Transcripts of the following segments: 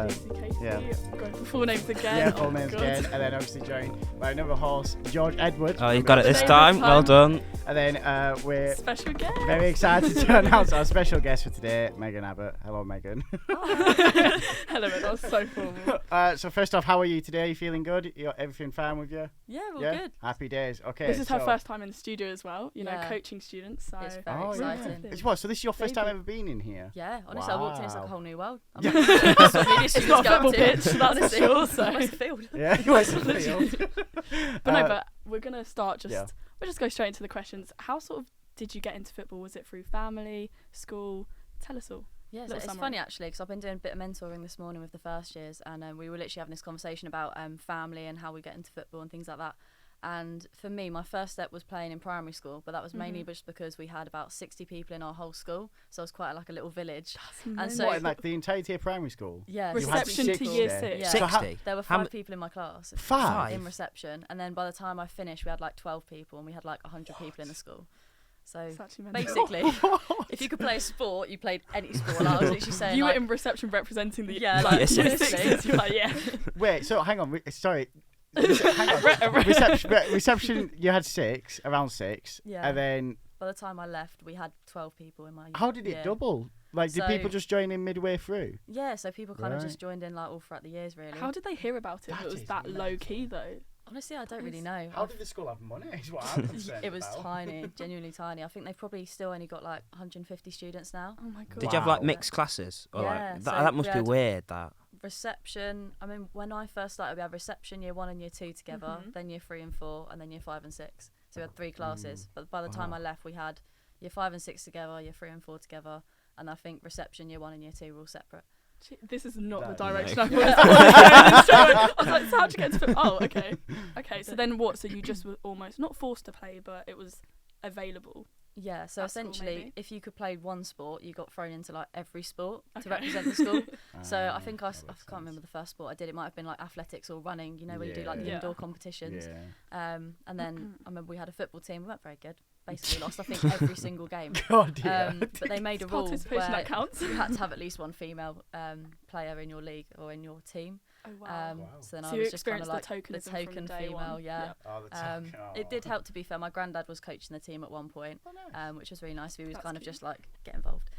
Casey. Yeah. Going for full names again. Yeah, full names God. again. And then obviously joined by another horse, George Edward. Oh, you got it this Today time. this Well time. done. And then we're Special guest. very excited to announce our special guest for today, Megan Abbott. Hello, Megan. Hello, that was so formal. So first off, how are you today? You feeling good? Everything fine with you? Yeah, we're Yeah? good. Happy days. Okay. This is her so- first time in the studio as well, you know, Yeah. coaching students. So It's very Oh, yeah. exciting. It's what? So this is your first time Baby. ever being in here? Yeah, honestly, I walked in, it's like Wow. a whole new world. Yeah. That's what media It's students not a go up football to. pitch, that's for Honestly, sure. So. it's a field. Yeah, you went to the field. But no, but we're gonna start just. yeah. We'll just go straight into the questions. How sort of did you get into football? Was it through family, school? Tell us all. Yeah, so Little it's summary. funny actually because I've been doing a bit of mentoring this morning with the first years, and we were literally having this conversation about family and how we get into football and things like that. And for me, my first step was playing in primary school, but that was mainly just because we had about 60 people in our whole school, so it was quite like a little village. And so What, in like the entirety of primary school? yeah, You had Reception to 60 year there. 6. Yeah. So how- 60. there were How 5 people in my class. Five? In reception, and then by the time I finished, we had like 12 people, and we had like 100 people in the school. So It's actually mental. basically, if you could play a sport, you played any sport. Like, I was literally saying, You were like, in reception representing the Yeah, like, like, year seriously. sixes. You're like, yeah. Wait, so hang on. Sorry. Hang on. Reception, you had around 6. Yeah. And then by the time I left, we had 12 people in my. how did it year. double? Like, did So- people just join in midway through? Yeah, so people kind of Right. just joined in like all throughout the years, really. How did they hear about it? If That it was is that low mental. key though. Honestly, I don't really is- know. How did the school have money? Is what I'm concerned It was about. tiny, genuinely tiny. I think they've probably still only got like 150 students now. Oh my god. Did you have like Wow. mixed classes? Or Yeah, like, so that must we be had- weird. That. Reception. I mean, when I first started, we had reception year 1 and year 2 together, Mhm. then year 3 and 4, and then year 5 and 6. So we had 3 classes. But by the time Wow. I left, we had year 5 and 6 together, year 3 and 4 together, and I think reception year 1 and year 2 were all separate. This is not the That- direction No. I was going. I was like, so how'd you get to Oh, okay. Okay, so then what? So you just were almost, not forced to play, but it was available. Yeah, so At school, essentially, maybe? if you could play one sport, you got thrown into like every sport to Okay. represent the school. So I Ah, think that I makes can't sense. remember the first sport I did. It might have been like athletics or running, you know, where you do like the Yeah. indoor competitions. Yeah. And then I remember we had a football team. We weren't very good. Basically lost, I think, every single game. God, yeah. But they made a It's rule participation where that counts. you had to have at least one female player in your league or in your team. Oh wow. Wow. So then So I you was just kind of experienced the like the tokenism from token day female, one. yeah. Oh, the It did help, to be fair. My granddad was coaching the team at one point, Oh, nice. which was really nice. He was That's kind of cute. just like, get involved.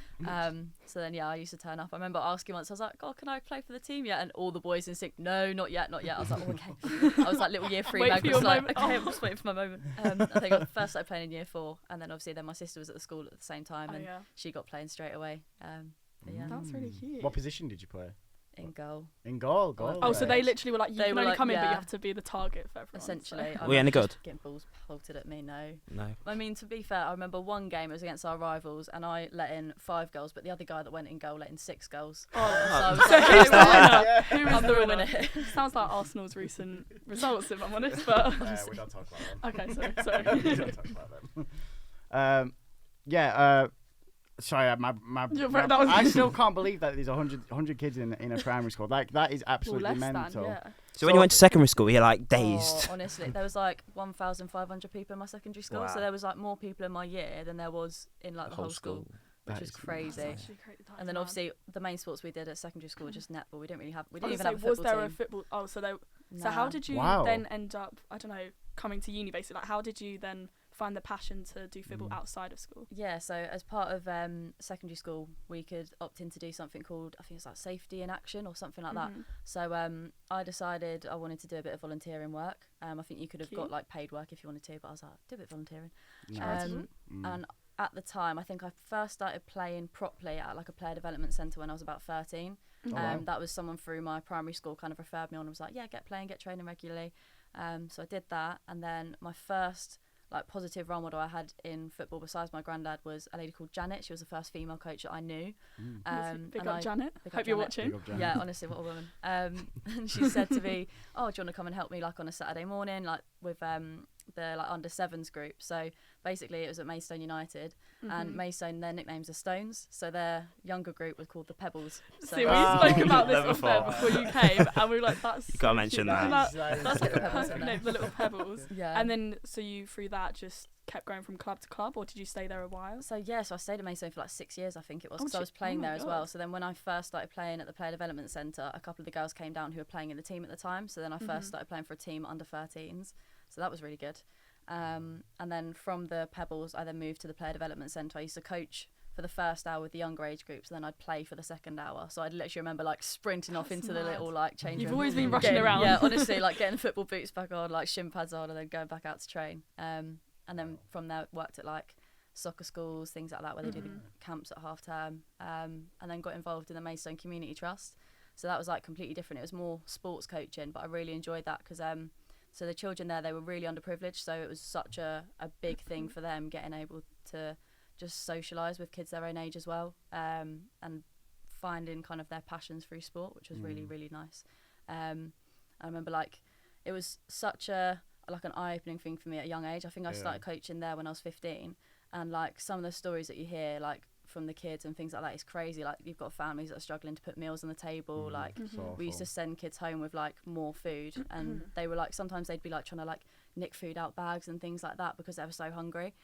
So then, yeah, I used to turn up. I remember asking once, I was like, oh, can I play for the team yet? And all the boys in sync, no, not yet, not yet. I was like, oh, okay. I was like little year 3 Wait mag, for was your like, moment. okay, Oh. I'm just waiting for my moment. I think I first started playing in year 4, and then obviously then my sister was at the school at the same time, Oh and yeah. she got playing straight away. But yeah, That's really cute. What position did you play? in goal, In goal. Oh, so they right. literally were like, you They can were only like, come in, but you yeah. have to be the target for everyone. essentially. So. I Were you any was just good? Getting balls pelted at me, no. No. I mean, to be fair, I remember one game, it was against our rivals, and I let in 5 goals, but the other guy that went in goal let in 6 goals. Oh, So I was so like, who's the "Right, winner? Who is I'm the the winner? winner." Sounds like Arsenal's recent results, if I'm honest. But We don't talk about them. okay, sorry. We don't talk about them. Yeah. Sorry, You're right, that was- I still can't believe that there's 100 kids in a primary school. Like that is Well, absolutely less mental. than, yeah. So when you went to secondary school, you're like dazed. Oh, honestly, there was like 1,500 people in my secondary school, Wow. so there was like more people in my year than there was in like the whole school, That which is is crazy. That's actually crazy. That And is then mad. obviously the main sports we did at secondary school were just netball. We didn't really have, we I didn't was even gonna have say, a was football there a team. football? Oh, so there. So Nah. how did you Wow. then end up? I don't know, coming to uni basically. Like, how did you then find the passion to do football outside of school? Yeah, so as part of secondary school, we could opt in to do something called, I think it's like safety in action or something like that. Mhm. So I decided I wanted to do a bit of volunteering work. I think you could have Cute. got like paid work if you wanted to, but I was like, do a bit of volunteering. Charitable. And at the time, I think I first started playing properly at like a player development centre when I was about 13. Oh, wow. That was someone through my primary school kind of referred me on and was like, yeah, get playing, get training regularly. So I did that, and then my first like positive role model I had in football besides my granddad was a lady called Janet. She was the first female coach that I knew. Big and up I- Janet. big up Hope you're Janet. watching. Big up, Janet. Yeah, honestly, what a woman. And she said to me, oh, do you want to come and help me like on a Saturday morning, like with the like under sevens group. So basically it was at Maidstone United, and Maidstone, their nicknames are Stones, so their younger group was called the Pebbles. So See, we spoke about this off there before you came, and we were like, that's You gotta mention that. That's like a perfect name, the Little Pebbles. Yeah. And then, so you, through that, just kept going from club to club, or did you stay there a while? So I stayed at Maidstone for like 6 years, I think it was, Oh, because I was oh playing my there as well. God. So then when I first started playing at the Player Development Centre, a couple of the girls came down who were playing in the team at the time. So then I first started playing for a team under 13s. So that was really good. And then from the Pebbles, I then moved to the Player Development Centre. I used to coach for the first hour with the younger age groups, and then I'd play for the second hour. So I'd literally remember like sprinting off into the mad. little like change You've room. always been rushing around. Yeah, honestly, like getting football boots back on, like shin pads on, and then going back out to train. And then from there worked at like soccer schools, things like that, where they do the camps at half term. And then got involved in the Maidstone Community Trust. So that was like completely different. It was more sports coaching, but I really enjoyed that because so the children there, they were really underprivileged, so it was such a big thing for them getting able to just socialise with kids their own age as well, and finding kind of their passions through sport, which was really, really nice. I remember like it was such an eye-opening thing for me at a young age. I think I started coaching there when I was 15, and like some of the stories that you hear like from the kids and things like that is crazy. Like you've got families that are struggling to put meals on the table. Like we used to send kids home with like more food, and they were like, sometimes they'd be like trying to like nick food out bags and things like that because they were so hungry.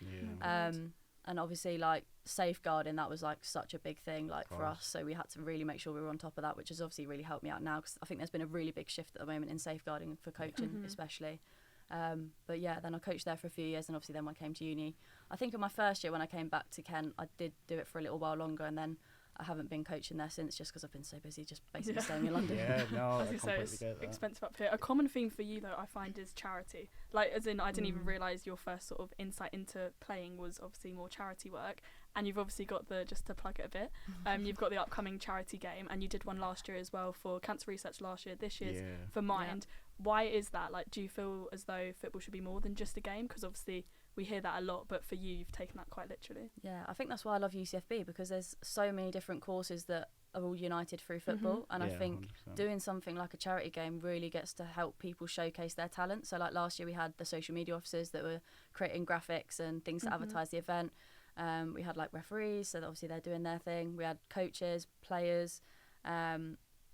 And obviously like safeguarding, that was like such a big thing like for us, so we had to really make sure we were on top of that, which has obviously really helped me out now, because I think there's been a really big shift at the moment in safeguarding for coaching especially. But yeah, then I coached there for a few years, and obviously then when I came to uni, I think in my first year when I came back to Kent, I did do it for a little while longer, and then I haven't been coaching there since, just because I've been so busy just basically staying in London. Yeah, no, I As you say, completely it's get that. expensive up here. A common theme for you though, I find, is charity. Like, as in, I didn't even realise your first sort of insight into playing was obviously more charity work, and you've obviously got the, just to plug it a bit, you've got the upcoming charity game, and you did one last year as well for cancer research last year. This year's for Mind. Why is that? Like, do you feel as though football should be more than just a game? Because obviously we hear that a lot, but for you, you've taken that quite literally. Yeah, I think that's why I love UCFB, because there's so many different courses that are all united through football, and I think 100%. doing something like a charity game really gets to help people showcase their talent. So like last year we had the social media officers that were creating graphics and things to advertise the event. We had like referees, so that obviously they're doing their thing. We had coaches, players,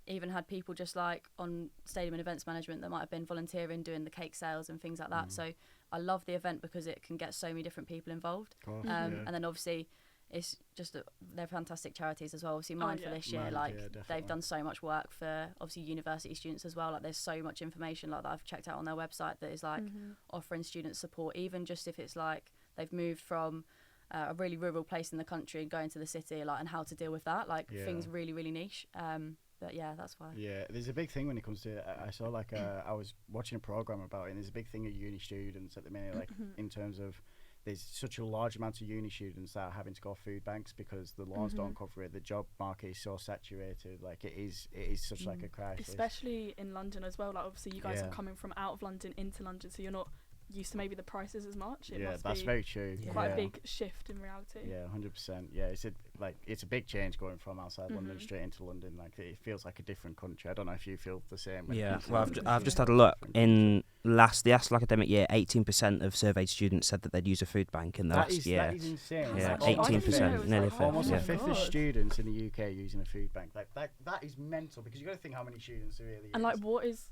even had people just like on stadium and events management that might have been volunteering doing the cake sales and things like that. So I love the event because it can get so many different people involved. And then obviously it's just they're fantastic charities as well. Obviously Mind for this year, Mind, like definitely. they've done so much work for obviously university students as well. Like there's so much information like that I've checked out on their website that is like offering students support, even just if it's like they've moved from a really rural place in the country and going to the city, like, and how to deal with that, like things really, really niche. But yeah, that's why. Yeah, there's a big thing when it comes to. I saw like I was watching a program about it, and there's a big thing at uni students at the minute, like in terms of there's such a large amount of uni students that are having to go off food banks because the laws don't cover it. The job market is so saturated, like it is such like a crisis. Especially in London as well. Like obviously you guys are coming from out of London into London, so you're not used to maybe the prices as much. It must that's be very true. quite a big shift in reality. Yeah, 100%. Yeah, it's a big change going from outside London straight into London. Like it feels like a different country. I don't know if you feel the same. Yeah, well, I've just had a look. In the last academic year, 18% of surveyed students said that they'd use a food bank in the last year. That is insane. Yeah, Like, 18%, nearly a fifth. Almost Yeah. a fifth of students in the UK using a food bank. Like that is mental, because you got to think how many students there really is. And like, what is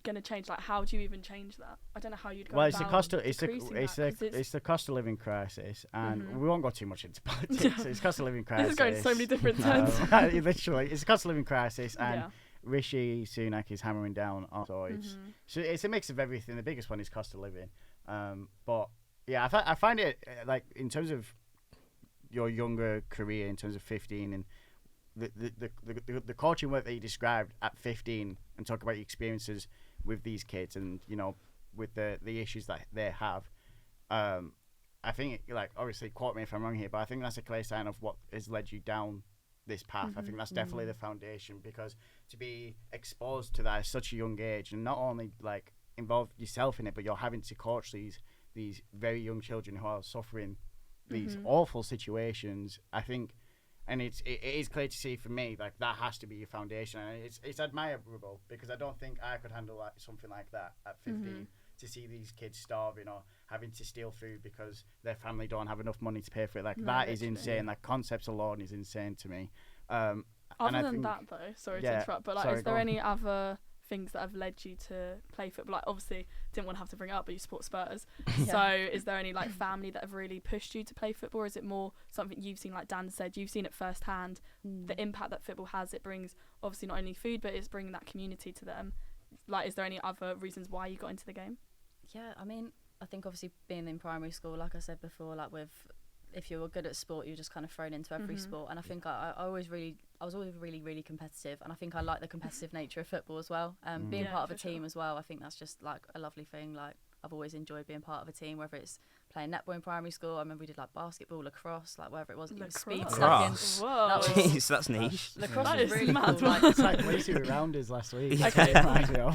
going to change? Like, how do you even change that? I don't know how you'd go Well, about it's the cost of living crisis, and we won't go too much into politics. It's cost of living crisis. This is going so many different terms. Literally, it's a cost of living crisis, and Rishi Sunak is hammering down on. So it's a mix of everything. The biggest one is cost of living. But yeah, I find it like in terms of your younger career, in terms of 15 and the coaching work that you described at 15, and talk about your experiences with these kids and with the issues that they have. I think like, obviously quote me if I'm wrong here, but I think that's a clear sign of what has led you down this path. I think that's definitely the foundation, because to be exposed to that at such a young age, and not only like involve yourself in it, but you're having to coach these very young children who are suffering these awful situations. I think, and it is clear to see for me, like that has to be your foundation, and it's admirable, because I don't think I could handle like something like that at 15. to see these kids starving or having to steal food because their family don't have enough money to pay for it. Like, that is insane. That concept alone is insane to me. Other than that, though, sorry to interrupt, but like, is there any other things that have led you to play football? Like, obviously didn't want to have to bring it up, but you support Spurs. So is there any like family that have really pushed you to play football, or is it more something you've seen, like Dan said, you've seen it firsthand, the impact that football has? It brings obviously not only food, but it's bringing that community to them. Like, is there any other reasons why you got into the game? Yeah, I mean, I think obviously being in primary school, like I said before, like if you were good at sport, you're just kind of thrown into every sport. And I think I was always really, really competitive. And I think I like the competitive nature of football as well. Being part of a team as well, I think that's just like a lovely thing. Like, I've always enjoyed being part of a team, whether it's playing netball in primary school. I remember we did like basketball, lacrosse, like whatever it was. Speed lacrosse. Whoa. Jeez, that's niche. Lacrosse was really mad. cool. Like, It's like Lacey with rounders last week. Okay. I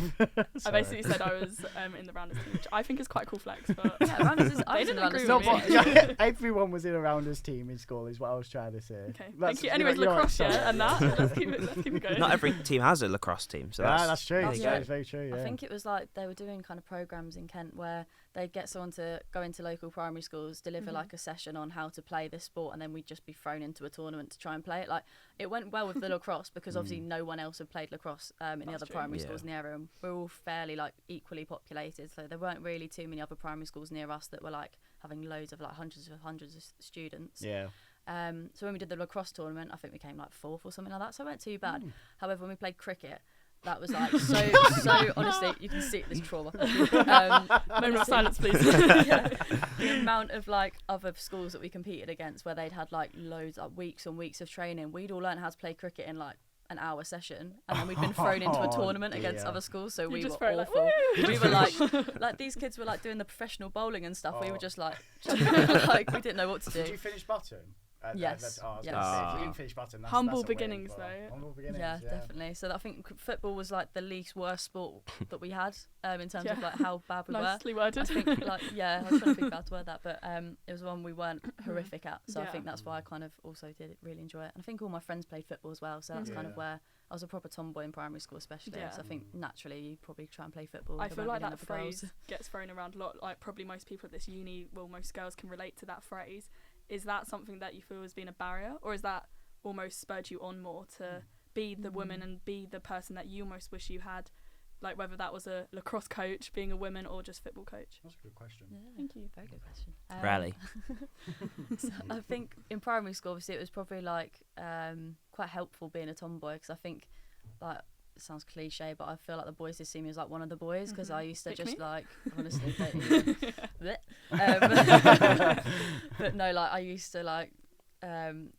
I basically said I was in the rounders team, which I think is quite a cool flex, but yeah, rounders is, I they was in didn't the agree rounders with team. me. Yeah, everyone was in a rounders team in school is what I was trying to say. Okay, thank you. Anyways, lacrosse, and that. Let's keep it going. Not every team has a lacrosse team, so that's true. That's That's very true. Yeah. I think it was like they were doing kind of programs in Kent where they'd get someone to go into local primary schools, deliver like a session on how to play this sport, and then we'd just be thrown into a tournament to try and play it. Like, it went well with the lacrosse because obviously no one else had played lacrosse in the other primary schools in the area, and we're all fairly like equally populated, so there weren't really too many other primary schools near us that were like having loads of like hundreds of students. Yeah. So when we did the lacrosse tournament, I think we came like 4th or something like that, so it weren't too bad. However, when we played cricket, that was like so honestly, you can see this trauma. Moment of silence, please. The amount of like other schools that we competed against where they'd had like loads, like weeks and weeks of training, we'd all learned how to play cricket in like an hour session, and then we'd been thrown into a tournament against other schools, so we were awful. We were like these kids were like doing the professional bowling and stuff. We were just like like we didn't know what to do. Did you finish bottom? Yes. If you didn't finish bottom, Humble that's beginnings, though. Humble beginnings. Yeah, definitely. So I think football was like the least worst sport that we had in terms of like how bad we Nicely were. worded. I think I was trying to think how to word that, but it was one we weren't horrific at. So I think that's why I kind of also did really enjoy it. And I think all my friends played football as well, so that's kind of where I was a proper tomboy in primary school, especially. So I think naturally you probably try and play football. I feel like that phrase gets thrown around a lot. Like, probably most people at this uni, well, most girls can relate to that phrase. Is that something that you feel has been a barrier, or is that almost spurred you on more to be the woman and be the person that you almost wish you had? Like, whether that was a lacrosse coach, being a woman, or just football coach. That's a good question. Yeah, thank you. Very good question. Rally. So I think in primary school, obviously, it was probably like quite helpful being a tomboy, because I think, like, it sounds cliche, but I feel like the boys just see me as like one of the boys, because I used to just like, honestly, don't even, but no, like I used to like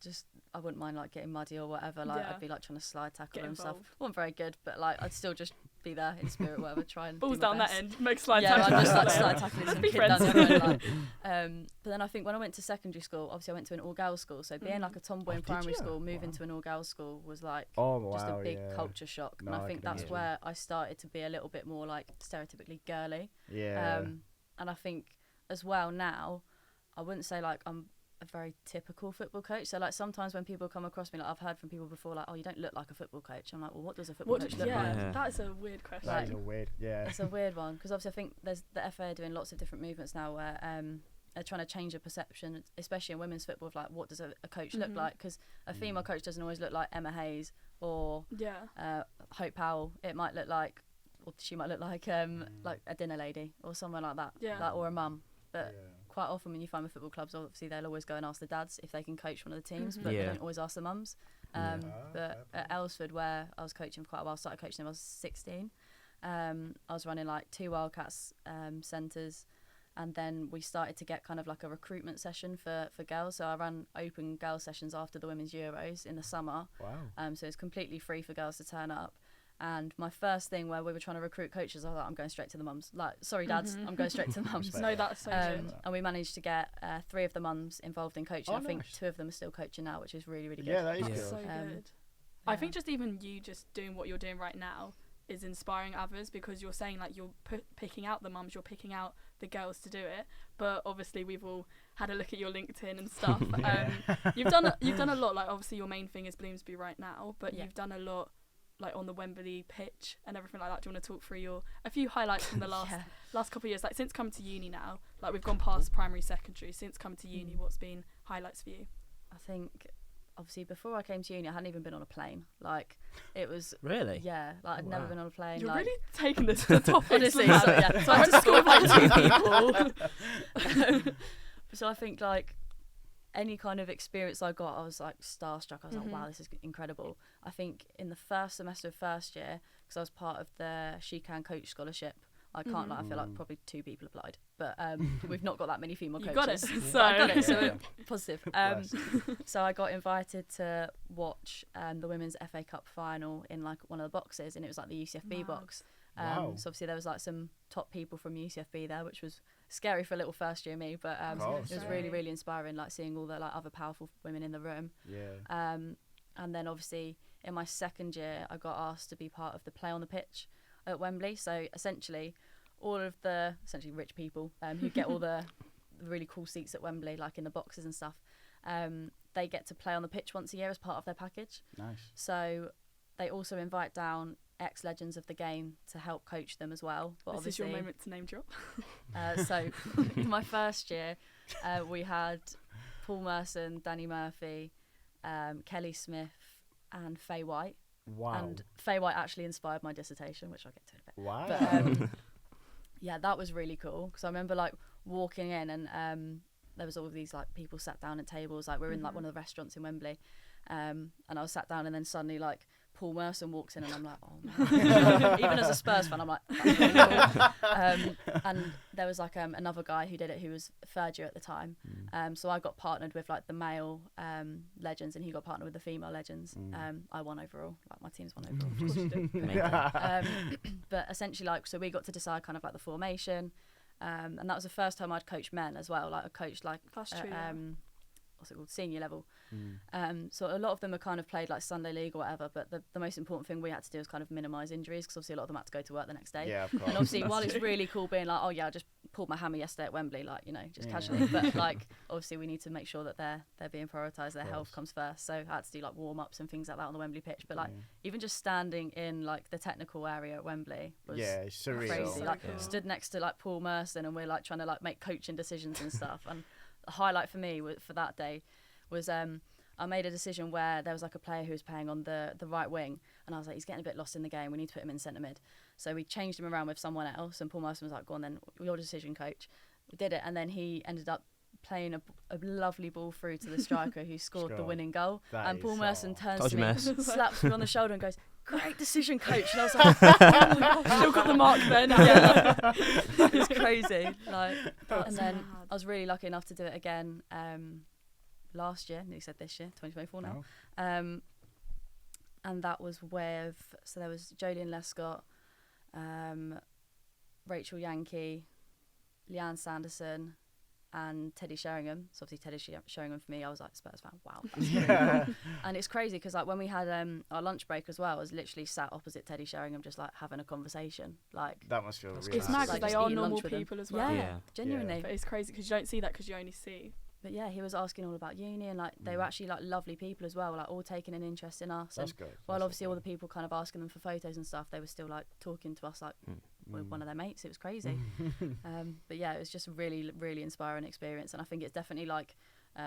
just, I wouldn't mind like getting muddy or whatever, like I'd be like trying to slide tackle and stuff. Wasn't very good, but like I'd still just be there in spirit, whatever, try and balls do my down best. that end, make slide I'd tackle. just like slide tackling some Be kid down friends. the other end, like. But then I think when I went to secondary school, obviously I went to an all-girls school, so being like a tomboy in primary school, moving to an all-girls school was like just a big culture shock. No, and I I think can that's imagine. where I started to be a little bit more like stereotypically girly. Yeah. And I think as well now, I wouldn't say like I'm a very typical football coach. So like sometimes when people come across me, like I've heard from people before, like, oh, you don't look like a football coach. I'm like, well, what does a football coach look like? That is a weird question. That is a weird, It's a weird one, because obviously I think there's the FA are doing lots of different movements now where they're trying to change a perception, especially in women's football, of like what does a coach look like, because a female coach doesn't always look like Emma Hayes or Hope Powell. It might look like, or she might look like a dinner lady or someone like that, like, or a mum. But quite often when you find with football clubs, obviously they'll always go and ask the dads if they can coach one of the teams, but they don't always ask the mums. But at Aylesford, where I was coaching for quite a while, I started coaching when I was 16. I was running like 2 Wildcats centres, and then we started to get kind of like a recruitment session for girls. So I ran open girls sessions after the Women's Euros in the summer. Wow. So it's completely free for girls to turn up. And my first thing where we were trying to recruit coaches, I was like, I'm going straight to the mums. Like, sorry, dads, I'm going straight to the mums. No, that's so good. And we managed to get 3 of the mums involved in coaching. Oh, I think nice. 2 of them are still coaching now, which is really, really good. Yeah, that is That's good. so good. I think just even you just doing what you're doing right now is inspiring others, because you're saying like you're picking out the mums, you're picking out the girls to do it. But obviously we've all had a look at your LinkedIn and stuff. You've done a lot. Like, obviously your main thing is Bloomsbury right now, but you've done a lot like on the Wembley pitch and everything like that. Do you want to talk through a few highlights from the last couple of years, like since coming to uni now? Like we've gone past primary, secondary. Since coming to uni, what's been highlights for you? I think obviously before I came to uni, I hadn't even been on a plane. Like it was Really? Yeah, like I'd never been on a plane. You're like, really taking this to the top. Honestly, so I went to school with like 2 people. So I think like any kind of experience I got, I was like starstruck. I was like, wow, this is incredible. I think in the first semester of first year, because I was part of the She Can Coach scholarship, I can't lie, I feel like probably 2 people applied, but we've not got that many female coaches. You got it, so I got it, so positive. So I got invited to watch the women's FA Cup final in like one of the boxes, and it was like the UCFB box. Wow. So obviously there was like some top people from UCFB there, which was scary for a little first year me, but it was really, really inspiring, like seeing all the like other powerful women in the room. Yeah. And then obviously in my second year, I got asked to be part of the play on the pitch at Wembley. So essentially, all of the rich people who get all the really cool seats at Wembley, like in the boxes and stuff, they get to play on the pitch once a year as part of their package. Nice. So they also invite down ex-legends of the game to help coach them as well. But this is your moment to name drop. So in my first year, we had Paul Merson, Danny Murphy, Kelly Smith and Faye White. Wow. And Faye White actually inspired my dissertation, which I'll get to in a bit. Wow. But, yeah, that was really cool because I remember like walking in and there was all of these like people sat down at tables, like we were in like one of the restaurants in Wembley, and I was sat down and then suddenly like Paul Merson walks in and I'm like, oh man. Even as a Spurs fan, I'm like, that's really cool. And there was like another guy who did it who was third year at the time. So I got partnered with like the male legends and he got partnered with the female legends. I won overall, like my team's won overall. Of course you do. But essentially like, so we got to decide kind of like the formation. And that was the first time I'd coached men as well. Like I coached like, That's true, what's it called, senior level. So a lot of them are kind of played like Sunday league or whatever, but the most important thing we had to do was kind of minimise injuries because obviously a lot of them had to go to work the next day. Yeah, of course. And obviously while it's really cool being like, oh yeah, I just pulled my hammy yesterday at Wembley, like, you know, just casually, but like obviously we need to make sure that they're being prioritised, their health comes first. So I had to do like warm-ups and things like that on the Wembley pitch, but like even just standing in like the technical area at Wembley was surreal. crazy. Like stood next to like Paul Merson and we're like trying to like make coaching decisions and stuff. And the highlight for me for that day was I made a decision where there was like a player who was playing on the right wing and I was like, he's getting a bit lost in the game, we need to put him in centre mid. So we changed him around with someone else and Paul Merson was like, go on then, your decision, coach. We did it and then he ended up playing a lovely ball through to the striker who scored the winning goal. And Paul Merson turns to me, slaps me on the shoulder and goes, great decision, coach. And I was like, oh my God, still got the mark then. It was crazy. Like, and then I was really lucky enough to do it again last year, nearly said this year, 2024 now. And that was with, so there was Jolien Lescott, Rachel Yankee, Leanne Sanderson, and Teddy Sheringham. So obviously Teddy Sheringham for me, I was like Spurs fan. Wow, that's really cool. And it's crazy because like when we had our lunch break as well, I was literally sat opposite Teddy Sheringham, just like having a conversation. Like that must feel really it's mad because like, they are normal people as well. Yeah, genuinely. But it's crazy because you don't see that because you only see. But yeah, he was asking all about uni and like they were actually like lovely people as well, like all taking an interest in us. That's and good. While obviously all the people kind of asking them for photos and stuff, they were still like talking to us like with one of their mates. It was crazy. But yeah, it was just a really, really inspiring experience, and I think it's definitely like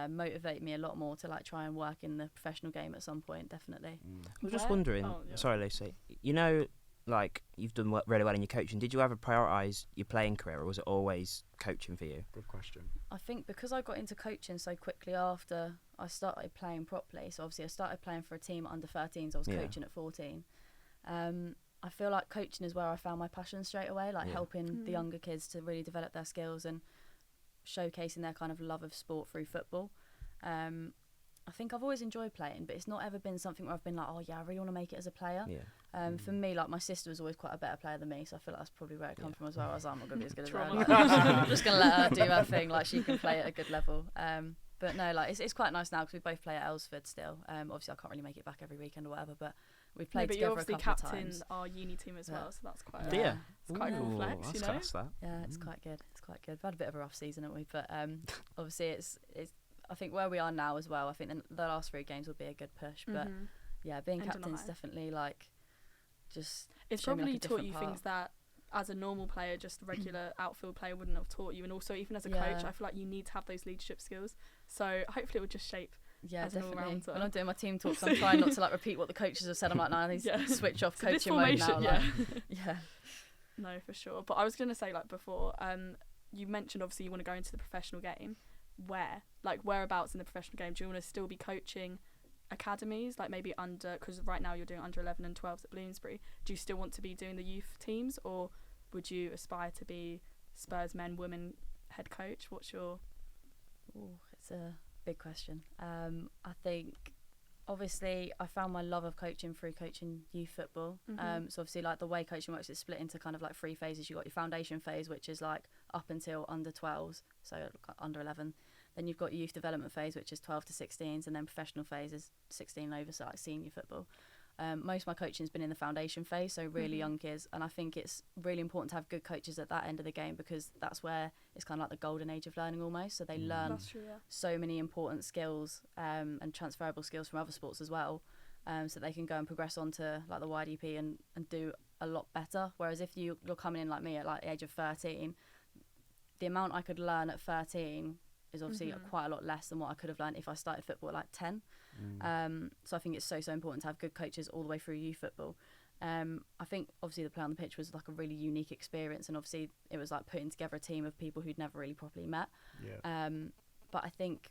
motivated me a lot more to like try and work in the professional game at some point. Definitely. I was just wondering. Sorry, Lucy. You know, like you've done really well in your coaching. Did you ever prioritise your playing career, or was it always coaching for you? Good question. I think because I got into coaching so quickly after I started playing properly, so obviously I started playing for a team under 13s, I was coaching at 14. I feel like coaching is where I found my passion straight away, like helping the younger kids to really develop their skills and showcasing their kind of love of sport through football. I think I've always enjoyed playing, but it's not ever been something where I've been like, oh yeah, I really want to make it as a player. For me, like my sister was always quite a better player than me, so I feel like that's probably where it comes from as well. I was like, I'm not going to be as good as her. Like, I'm just going to let her do her thing, like she can play at a good level. But no, like it's quite nice now because we both play at Ellsford still. Obviously I can't really make it back every weekend or whatever, but we've played together a couple of times. But you obviously captain our uni team as well, so that's quite it's quite a cool flex, that's you know? class, that. Yeah, it's quite good. It's quite good. We've had a bit of a rough season, haven't we? But obviously it's I think where we are now as well, I think the last 3 games will be a good push. But yeah, being captain's definitely like just it's show me, probably like, a taught different you part. things that as a normal player, just a regular outfield player wouldn't have taught you. And also even as a coach, I feel like you need to have those leadership skills. So hopefully it would just shape as an definitely. all-rounder. When I'm doing my team talks, I'm trying not to like repeat what the coaches have said. I'm like, no, I need to switch off coaching mode now. Yeah. Yeah. No, for sure. But I was going to say, like before, you mentioned obviously you want to go into the professional game. Whereabouts in the professional game? Do you want to still be coaching academies, like maybe because right now you're doing under 11 and 12s at Bloomsbury? Do you still want to be doing the youth teams, or would you aspire to be Spurs men, women head coach? What's your... It's a big question. I think obviously I found my love of coaching through coaching youth football. So obviously like the way coaching works, it's split into kind of like 3 phases. You've got your foundation phase, which is like up until under 12s, so under 11. Then you've got your youth development phase, which is 12 to 16s, and then professional phase is 16 over, so like senior football. Most of my coaching has been in the foundation phase, so really young kids, and I think it's really important to have good coaches at that end of the game, because that's where it's kind of like the golden age of learning almost. So they learn so many important skills and transferable skills from other sports as well, so they can go and progress on to like the YDP and do a lot better. Whereas if you're coming in like me at like the age of 13, the amount I could learn at 13 is obviously quite a lot less than what I could have learned if I started football at like 10. So I think it's so important to have good coaches all the way through youth football. I think obviously the play on the pitch was like a really unique experience, and obviously it was like putting together a team of people who'd never really properly met. But I think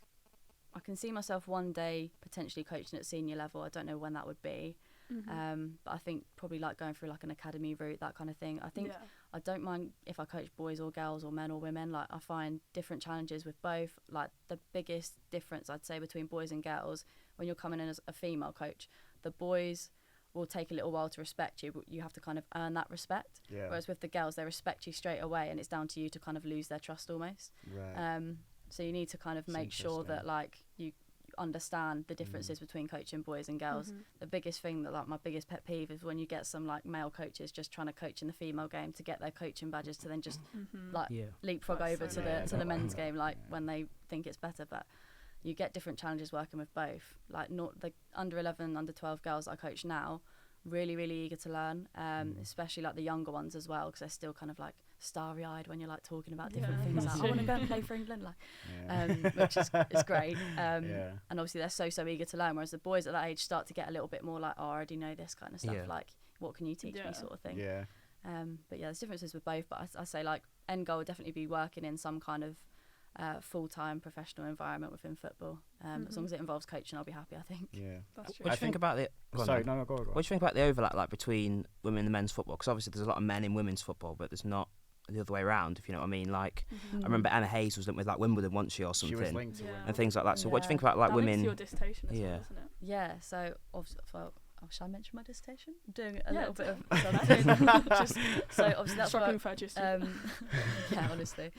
I can see myself one day potentially coaching at senior level. I don't know when that would be. But I think probably like going through like an academy route, that kind of thing. I think I don't mind if I coach boys or girls or men or women. Like I find different challenges with both. Like the biggest difference I'd say between boys and girls, when you're coming in as a female coach, the boys will take a little while to respect you, but you have to kind of earn that respect. Whereas with the girls, they respect you straight away, and it's down to you to kind of lose their trust almost. So you need to kind of make sure that like you understand the differences between coaching boys and girls. The biggest thing that like my biggest pet peeve is when you get some like male coaches just trying to coach in the female game to get their coaching badges to then just leapfrog over to the men's game, like when they think it's better. But you get different challenges working with both. Like not the under 11, under 12 girls that I coach now, really eager to learn, especially like the younger ones as well, because they're still kind of like starry-eyed when you're like talking about different things, like I want to go and play for England, like which is great. And obviously they're so eager to learn, whereas the boys at that age start to get a little bit more like, oh, I already know this kind of stuff, like what can you teach me sort of thing. But yeah, there's differences with both, but I say like end goal would definitely be working in some kind of full-time professional environment within football. As long as it involves coaching, I'll be happy, I think. That's true. What do you think about the... Go on. What do you think about the overlap like between women and men's football? Because obviously there's a lot of men in women's football, but there's not the other way around, if you know what I mean. Like I remember Emma Hayes was linked with like Wimbledon once or something. She was linked to and things like that. So what do you think about like that women? Your dissertation as well, isn't it? Yeah, so obviously, shall I mention my dissertation? I'm doing a little bit of something. So obviously that's struggling for yeah, honestly.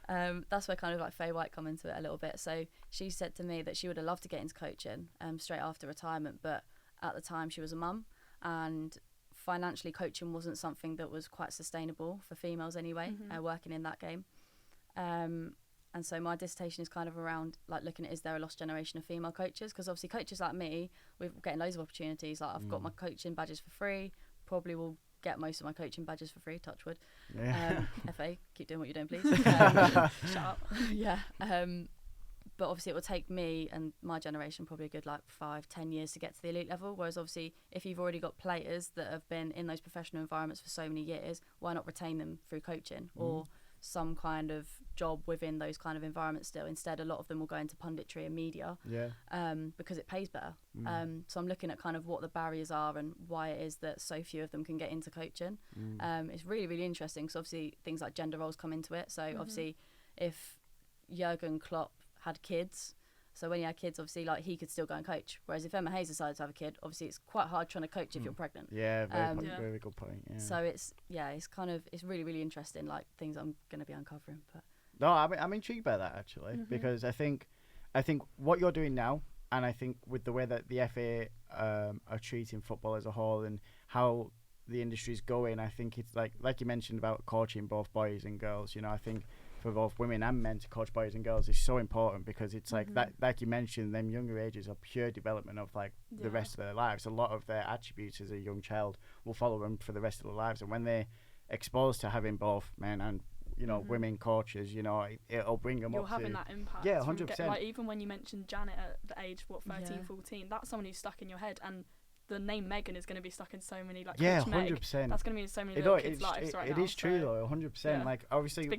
That's where kind of like Faye White come into it a little bit. So she said to me that she would have loved to get into coaching straight after retirement, but at the time she was a mum, and financially coaching wasn't something that was quite sustainable for females anyway, working in that game. And so my dissertation is kind of around like looking at, is there a lost generation of female coaches? Because obviously coaches like me, we're getting loads of opportunities. Like I've got my coaching badges for free, probably will get most of my coaching badges for free, touch wood. FA, keep doing what you're doing, please. Shut up. But obviously it will take me and my generation probably a good like 5-10 years to get to the elite level, whereas obviously if you've already got players that have been in those professional environments for so many years, why not retain them through coaching or some kind of job within those kind of environments still? Instead, a lot of them will go into punditry and media because it pays better. So I'm looking at kind of what the barriers are and why it is that so few of them can get into coaching. It's really interesting because obviously things like gender roles come into it. So obviously if Jurgen Klopp had kids, so when he had kids, obviously like he could still go and coach, whereas if Emma Hayes decided to have a kid, obviously it's quite hard trying to coach if you're pregnant. Very good point. So it's kind of, it's really interesting, like things I'm going to be uncovering. But no, I'm intrigued by that actually, because I think what you're doing now, and I think with the way that the FA are treating football as a whole and how the industry's going, I think it's like you mentioned about coaching both boys and girls. You know, I think for both women and men to coach boys and girls is so important, because it's like that, like you mentioned, them younger ages are pure development of like the rest of their lives. A lot of their attributes as a young child will follow them for the rest of their lives, and when they're exposed to having both men and women coaches, it'll bring them You're up having to that impact. Yeah, 100%. Like even when you mentioned Janet at the age 13, 14, that's someone who's stuck in your head, and the name Megan is going to be stuck in so many Coach 100%. That's going to be in so many little kids' lives right now. It is true though, 100%. Like obviously,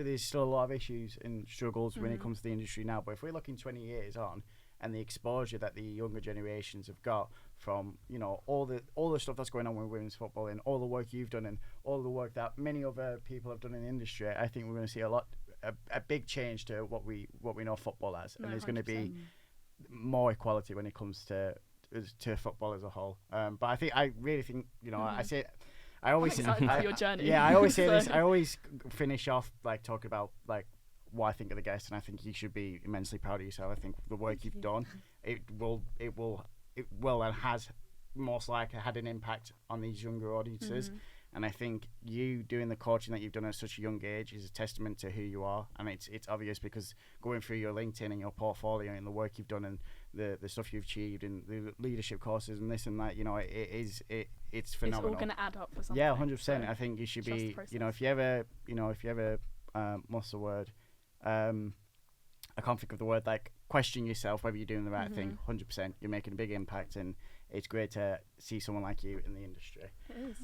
there's still a lot of issues and struggles when it comes to the industry now. But if we're looking 20 years on, and the exposure that the younger generations have got from all the stuff that's going on with women's football, and all the work you've done, and all the work that many other people have done in the industry, I think we're going to see a big change to what we know football as, and there's going to be more equality when it comes to football as a whole. But I really think I always your journey. Yeah, I always say this. I always finish off like talking about like what I think of the guest, and I think you should be immensely proud of yourself. I think the work you've done, it will and has most likely had an impact on these younger audiences. And I think you doing the coaching that you've done at such a young age is a testament to who you are. And it's obvious, because going through your LinkedIn and your portfolio and the work you've done and the stuff you've achieved and the leadership courses and this and that, it's phenomenal. It's all going to add up for something. Yeah, 100%. I think you should be, if you ever, what's the word? I can't think of the word, like question yourself whether you're doing the right thing. 100%, you're making a big impact, and it's great to see someone like you in the industry. It is.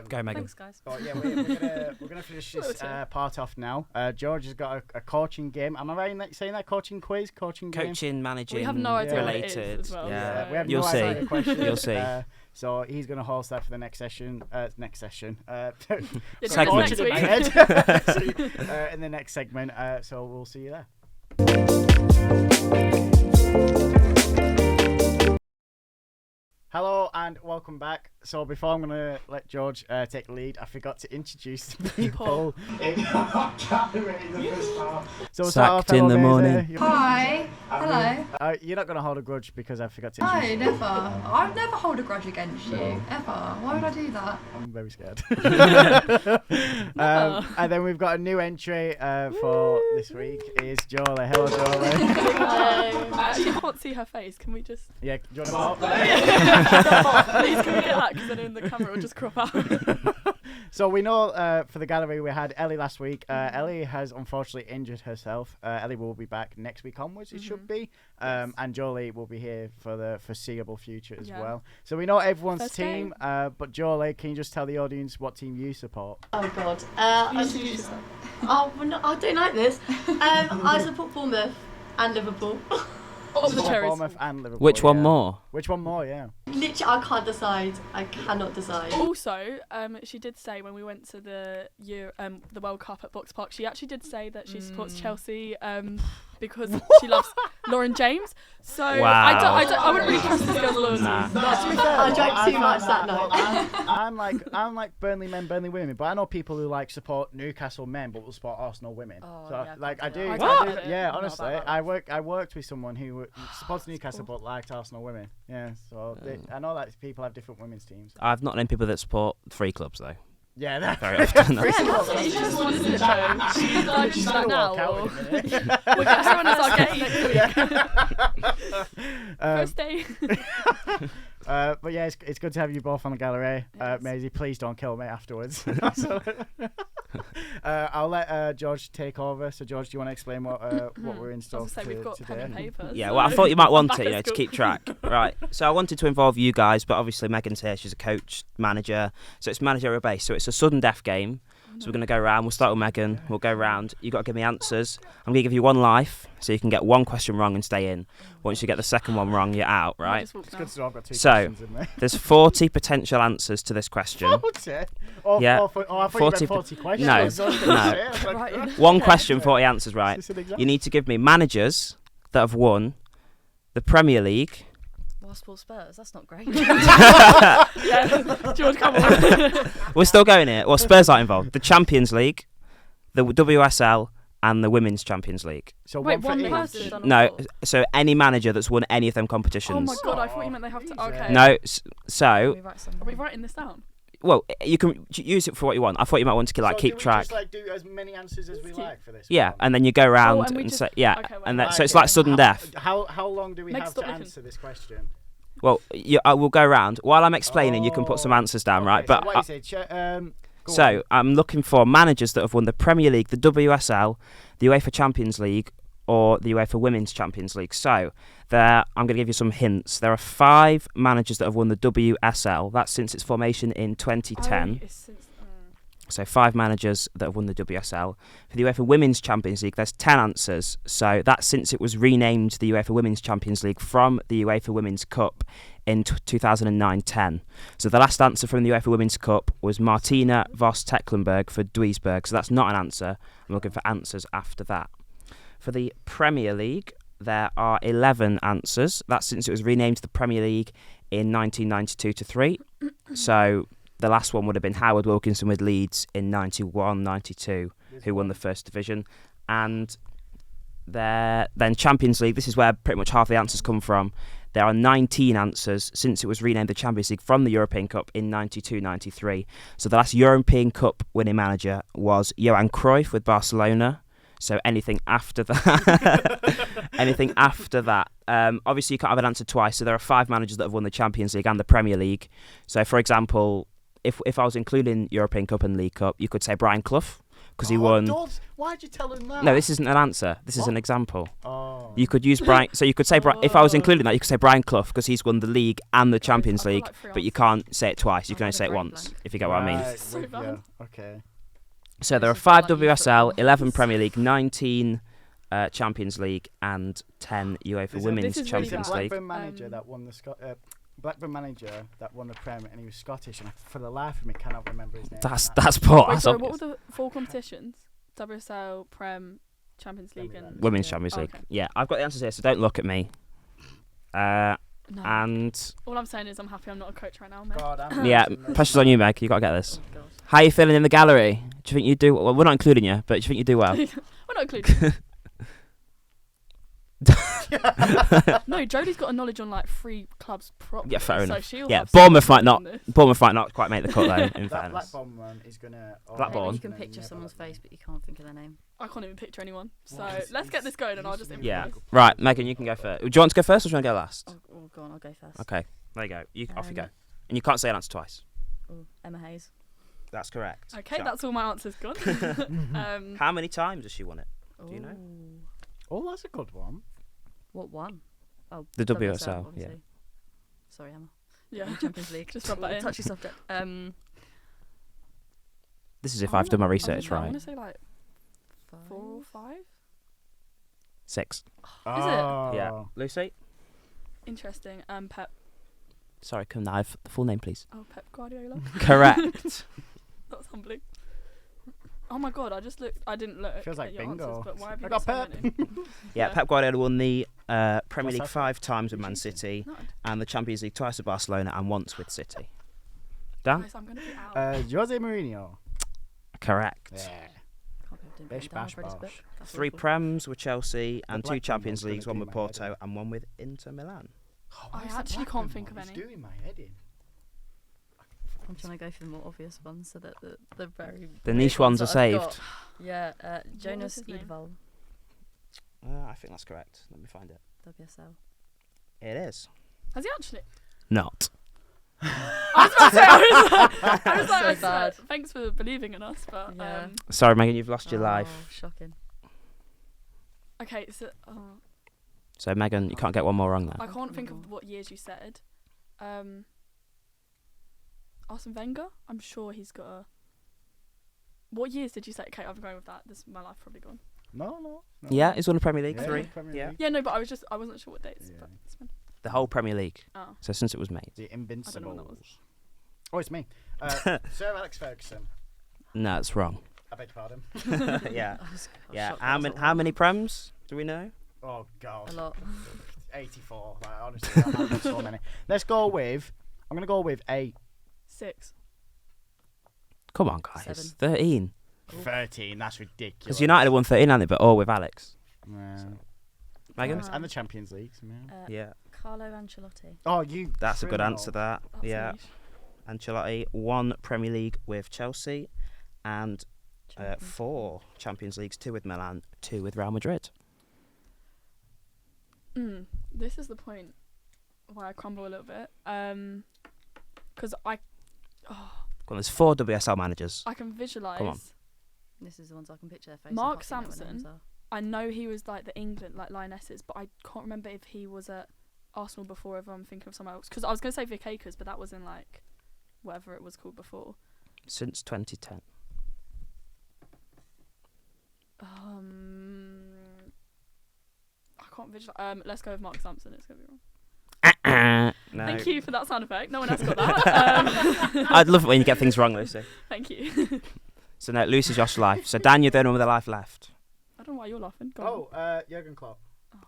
Go, Megan. Thanks, guys. But yeah, we're gonna finish this part off now. George has got a coaching game. Am I right in saying that? Coaching quiz, coaching game? Managing, we have no idea related. What it is as well, yeah, we have You'll no see. idea the question. You'll see. So he's going to host that for the next session. Segment. Next week. In the next segment. So we'll see you there. Hello and welcome back. So before I'm going to let George take the lead, I forgot to introduce the people. So Sacked in the morning. Hi. Hello. You're not going to hold a grudge because I forgot to No, introduce you. never. I'd never hold a grudge against you. Ever. Why would I do that? I'm very scared. And then we've got a new entry for this week. Is Jolie. Hello, Jolie. Hello. I actually can't see her face. Can we just... Yeah, do you want to Please, can we get that? Because then in the camera will just crop out. So we know for the gallery we had Ellie last week. Ellie has unfortunately injured herself. Ellie will be back next week onwards, it should be. And Jolie will be here for the foreseeable future as well. So we know everyone's First team, but Jolie, can you just tell the audience what team you support? Oh God. I don't like this. I support Bournemouth and Liverpool. The cherries. Bournemouth and Liverpool. Which one more? Which one more, yeah. Literally, I can't decide. I cannot decide. Also, she did say when we went to the World Cup at Box Park, she actually did say that she supports Chelsea because she loves Lauren James. So I wouldn't really trust this girl's loyalty. I drank too much that night. I'm like Burnley men, Burnley women, but I know people who like support Newcastle men but will support Arsenal women. Oh, so yeah, like I do. What? Yeah, I'm not honestly, about that. I worked with someone who supports Newcastle but liked Arsenal women. Yeah, so I know that people have different women's teams. I've not known people that support 3 clubs though. Yeah, that's Very often. She just wanted to show. She's like, She's that gonna now. walk out Or... in a minute. We'll get someone as our guest next week. First day. But yeah, it's good to have you both on the gallery. Yes. Maisie, please don't kill me afterwards. I'll let George take over. So George, do you want to explain what we're in store Obviously, we've got today? pen and paper. Yeah, so well, I thought you might want back it, at to school. keep track. Right. So I wanted to involve you guys, but obviously Megan's here. She's a coach, manager. So it's managerial based. So it's a sudden death game. So we're going to go round. We'll start with Megan. We'll go round. You've got to give me answers. I'm going to give you 1 life, so you can get 1 question wrong and stay in. Once you get the second one wrong, you're out, right? It's good to know I've got 2 So, questions in there. There's 40 potential answers to this question. 40? Yeah. I thought 40 you meant 40 questions. No, I was gonna no. say, I was like, Right. 1 question, 40 answers, right? Is this an exam? You need to give me managers that have won the Premier League. Well, sports Spurs, that's not great. Yeah, George, come on. We're still going here. Well, Spurs aren't involved. The Champions League, the WSL, and the Women's Champions League. So Wait, one one for person? each. Done all No, 4? so any manager that's won any of them competitions. Oh my god, I thought you meant they have to. Okay. No, Can so we write some Are we down? writing this down? well, you can use it for what you want. I thought you might want to keep track. Just like do as many answers as we like for this? Yeah, one? and then you go around and we and just- say yeah, okay, wait. and then, Right, so it's like sudden death. How long do we Meg, have stop to looking. answer this question? Well, I will go around while I'm explaining. You can put some answers down, right? Okay, But so what is it? Go so on. I'm looking for managers that have won the Premier League, the WSL, the UEFA Champions League, or the UEFA Women's Champions League. So there, I'm going to give you some hints. There are 5 managers that have won the WSL. That's since its formation in 2010. So 5 managers that have won the WSL. For the UEFA Women's Champions League, there's 10 answers. So that's since it was renamed the UEFA Women's Champions League from the UEFA Women's Cup in 2009-10. So the last answer from the UEFA Women's Cup was Martina Voss-Tecklenburg for Duisburg. So that's not an answer. I'm looking for answers after that. For the Premier League, there are 11 answers. That's since it was renamed the Premier League in 1992-3. So the last one would have been Howard Wilkinson with Leeds in 91-92, who won the first division. And then Champions League, this is where pretty much half the answers come from. There are 19 answers since it was renamed the Champions League from the European Cup in 92-93. So the last European Cup winning manager was Johan Cruyff with Barcelona. So anything after that, obviously you can't have an answer twice. So there are 5 managers that have won the Champions League and the Premier League. So for example, if I was including European Cup and League Cup, you could say Brian Clough because he won. Why'd you tell him that? No, this isn't an answer. This is an example. Oh. You could use Brian. So you could say if I was including that, you could say Brian Clough because he's won the league and the Champions I've got League, like 3 but you answers. can't say it twice. You can only had a say it brain once, blank. if you get what I mean. Right, So with bad. you. Okay. So there are This is 5 like youth WSL, football. 11 Premier League, 19 Champions League, and 10 UEFA This Women's is really Champions bad. League. Blackburn manager that won the Blackburn manager that won the Prem, and he was Scottish, and for the life of me cannot remember his name. That's poor. Wait, That's sorry, obvious. what were the 4 competitions? WSL, Prem, Champions League, and Women's Yeah. Champions League. Okay. Yeah, I've got the answers here, so don't look at me. no. And All I'm saying is I'm happy I'm not a coach right now, mate. God, I'm yeah, losing pressure's on you, Meg. You got to get this. Oh, God. How are you feeling in the gallery? Do you think you do? Well, we're not including you, but do you think you do well? We're not including. No, Jodie's got a knowledge on like 3 clubs properly. Yeah, fair so enough. she'll Yeah, have Bournemouth some might not. on this. Bournemouth might not quite make the cut though. In That fairness. Blackburn one is gonna. Blackburn. Maybe you can picture someone's face, but you can't think of their name. I can't even picture anyone. So Well, it's- let's get this going and I'll just it's- Yeah. improvise. Right, Megan, you can go first. Do you want to go first or do you want to go last? Oh, go on, I'll go first. Okay, there you go. Off you go. Um, And you can't say an answer twice. Oh, Emma Hayes. That's correct. Okay, So, that's all my answers gone. how many times has she won it? Do you know? Oh, that's a good one. What one? Oh, The WSL, obviously. yeah. Sorry, Emma. Yeah. Champions League. Just rub that in. Touchy subject. This is if I've done my research I right. want to say like 4 or 5. 5. 6. Oh. Yeah. Lucy? Interesting. Pep. Sorry, can I have the full name, please? Oh, Pep Guardiola. Correct. That's humbling. Oh my god, I just looked. I didn't look. Feels like at your bingo. Answers, but why have you I got got so Pep. many? Yeah, Pep Guardiola won the Premier What's League that? 5 times with Man City No, and the Champions League twice with Barcelona and once with City. Dan? guys, I'm gonna be out. Jose Mourinho. Correct. Yeah. Can't believe I didn't Bish, put it down. bash, I've read his book. bosh. That's 3 awful. Prems with Chelsea and 2 Blackburn Champions one's gonna Leagues, one do with my head Porto and one with Inter Milan. I actually can't think of It's any. doing my head in. I'm trying to go for the more obvious ones so that the very The weird niche ones are that I've saved. got. Yeah, Jonas his name? Edval, I think that's correct. Let me find it. WSL. It is. Has he actually? Not. I was about to say, I was like, So bad. thanks for believing in us, but Yeah. Sorry, Megan, you've lost your Oh, life. shocking. okay. So So, Megan, you can't get one more wrong I there. can't think of what years you said. Arsene Wenger. I'm sure he's got a. What years did you say? Okay, I'm going with that. This is my life probably gone. No. Yeah, he's won the Premier League Yeah, 3. Premier Yeah. League. Yeah, no, but I wasn't sure what dates. Yeah. But it's fine. The whole Premier League. Oh. So, since it was made. The I don't know what that Invincibles. was. Oh, it's me. Sir Alex Ferguson. No, it's wrong. I beg your pardon. Yeah. I was Yeah. shocked that How, wasn't how one. many Prems do we know? Oh, God. A lot. 84. Like, honestly, that happened so many. Let's go with. I'm going to go with 8. 6. Come on, guys. 7. 13. 13. That's ridiculous. Because United have won 13, haven't they? But all with Alex. Yeah. Megan? Wow. And the Champions Leagues. Yeah. Yeah. Carlo Ancelotti. Oh, you. That's a good criminal. answer, that. That's Yeah. niche. Ancelotti, 1 Premier League with Chelsea, and 4 Champions Leagues, 2 with Milan, 2 with Real Madrid. This is the point where I crumble a little bit. Because Well, there's 4 WSL managers. I can visualise. Come on. This is the ones I can picture their faces. Mark I can't think of what their Sampson. names are. I know he was like the England, like Lionesses, but I can't remember if he was at Arsenal before, if I'm thinking of someone else. Because I was going to say Vic Akers, but that was in like whatever it was called before. Since 2010. I can't visualize. Let's go with Mark Sampson. It's going to be wrong. No. Thank you for that sound effect. No one else got that. I'd love it when you get things wrong, Lucy. Thank you. So no, Lucy's Josh's life. So Dan, you're the only one with a life left. I don't know why you're laughing. Go on. Jurgen Klopp.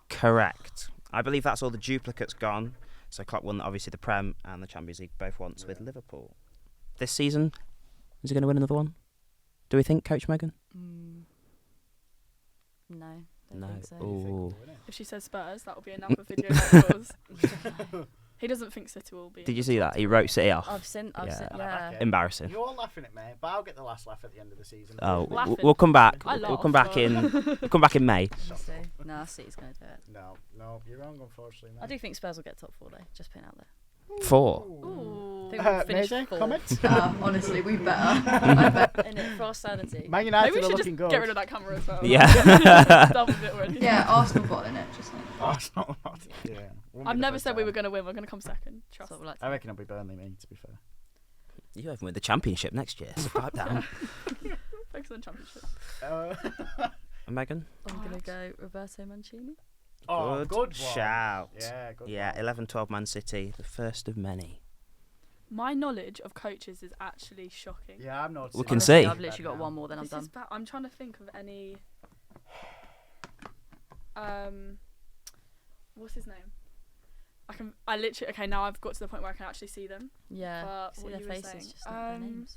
Correct. I believe that's all the duplicates gone. So Klopp won obviously the Prem and the Champions League both once with Liverpool. This season, is he going to win another one? Do we think, Coach Megan? No. Don't No. think so. Ooh. If she says Spurs, that will be another video like yours. He doesn't think City will be. Did you see that? He wrote City off. I've seen, yeah. Embarrassing. You're all laughing at me, but I'll get the last laugh at the end of the season. Oh, Laughing. we'll come back. I We'll laugh, come back but- in. We'll come back in May. Honestly. No, City's going to do it. No, you're wrong, unfortunately. I do think Spurs will get top 4 though. Just putting it out there. 4. Ooh. I think we'll finish Major 4th. comments? Honestly, we better. In it for our sanity. Man Maybe United we are should looking just good. get rid of that camera as well. Yeah. Doubled it already. Yeah, Arsenal got in it, just like. Arsenal. Yeah. Won't be I've the never first said we time. were going to win. We're going to come second. Trust. That's what we like to I do. reckon it'll be Burnley, me, to be fair. You haven't win the championship next year, so pipe down. Focus on the championship. And Megan? I'm going to go Roberto Mancini. Good one. shout. Yeah, good Yeah, one. 11-12 Man City, the first of many. My knowledge of coaches is actually shocking. Yeah, I'm not. We can see. I've literally got one more than I'm This is done. bad. I'm trying to think of any. What's his name? I literally. Okay, now I've got to the point where I can actually see them. Yeah. But See what their you were faces, saying. just not their names.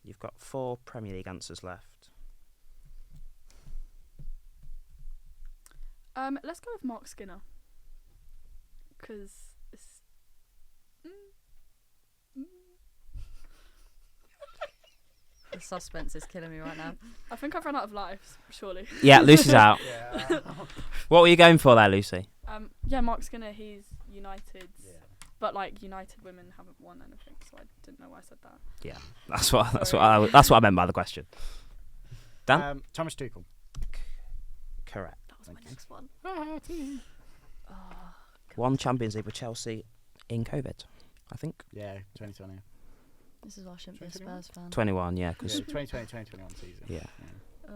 You've got 4 Premier League answers left. Let's go with Mark Skinner. Because it's. The suspense is killing me right now. I think I've run out of lives. Surely. Yeah, Lucy's out. Yeah. What were you going for there, Lucy? Yeah, Mark Skinner. He's United. Yeah. But like United women haven't won anything, so I didn't know why I said that. Yeah, that's what I meant by the question. Dan? Thomas Tuchel. Correct. That was my next one. 1 Champions League with Chelsea in COVID, I think. Yeah, 2020. This is why I shouldn't be a 2021? Spurs fan. 21, yeah, Yeah, because 2020, 2021 season. Yeah. Oh.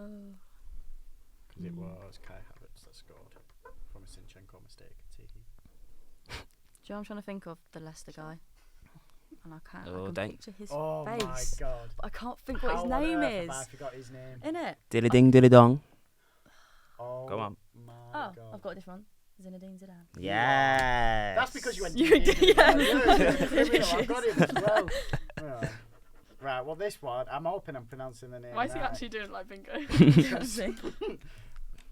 Because it was Kai Havertz that scored from a Sinchenko mistake. Do you know what I'm trying to think of? The Leicester guy. And I can't. Oh, I can don't. picture his Oh face. my god. But I can't think what his How on name earth is. have I forgot his name. Innit? dilly ding dilly dong. Oh, Go on. My Oh, god. I've got a different one. Zinedine Zidane. Yes. That's because you went. You did, yeah. I've got him as well. Oh. Right. Well, this one, I'm hoping I'm pronouncing the name. Why is he right. actually doing it like bingo?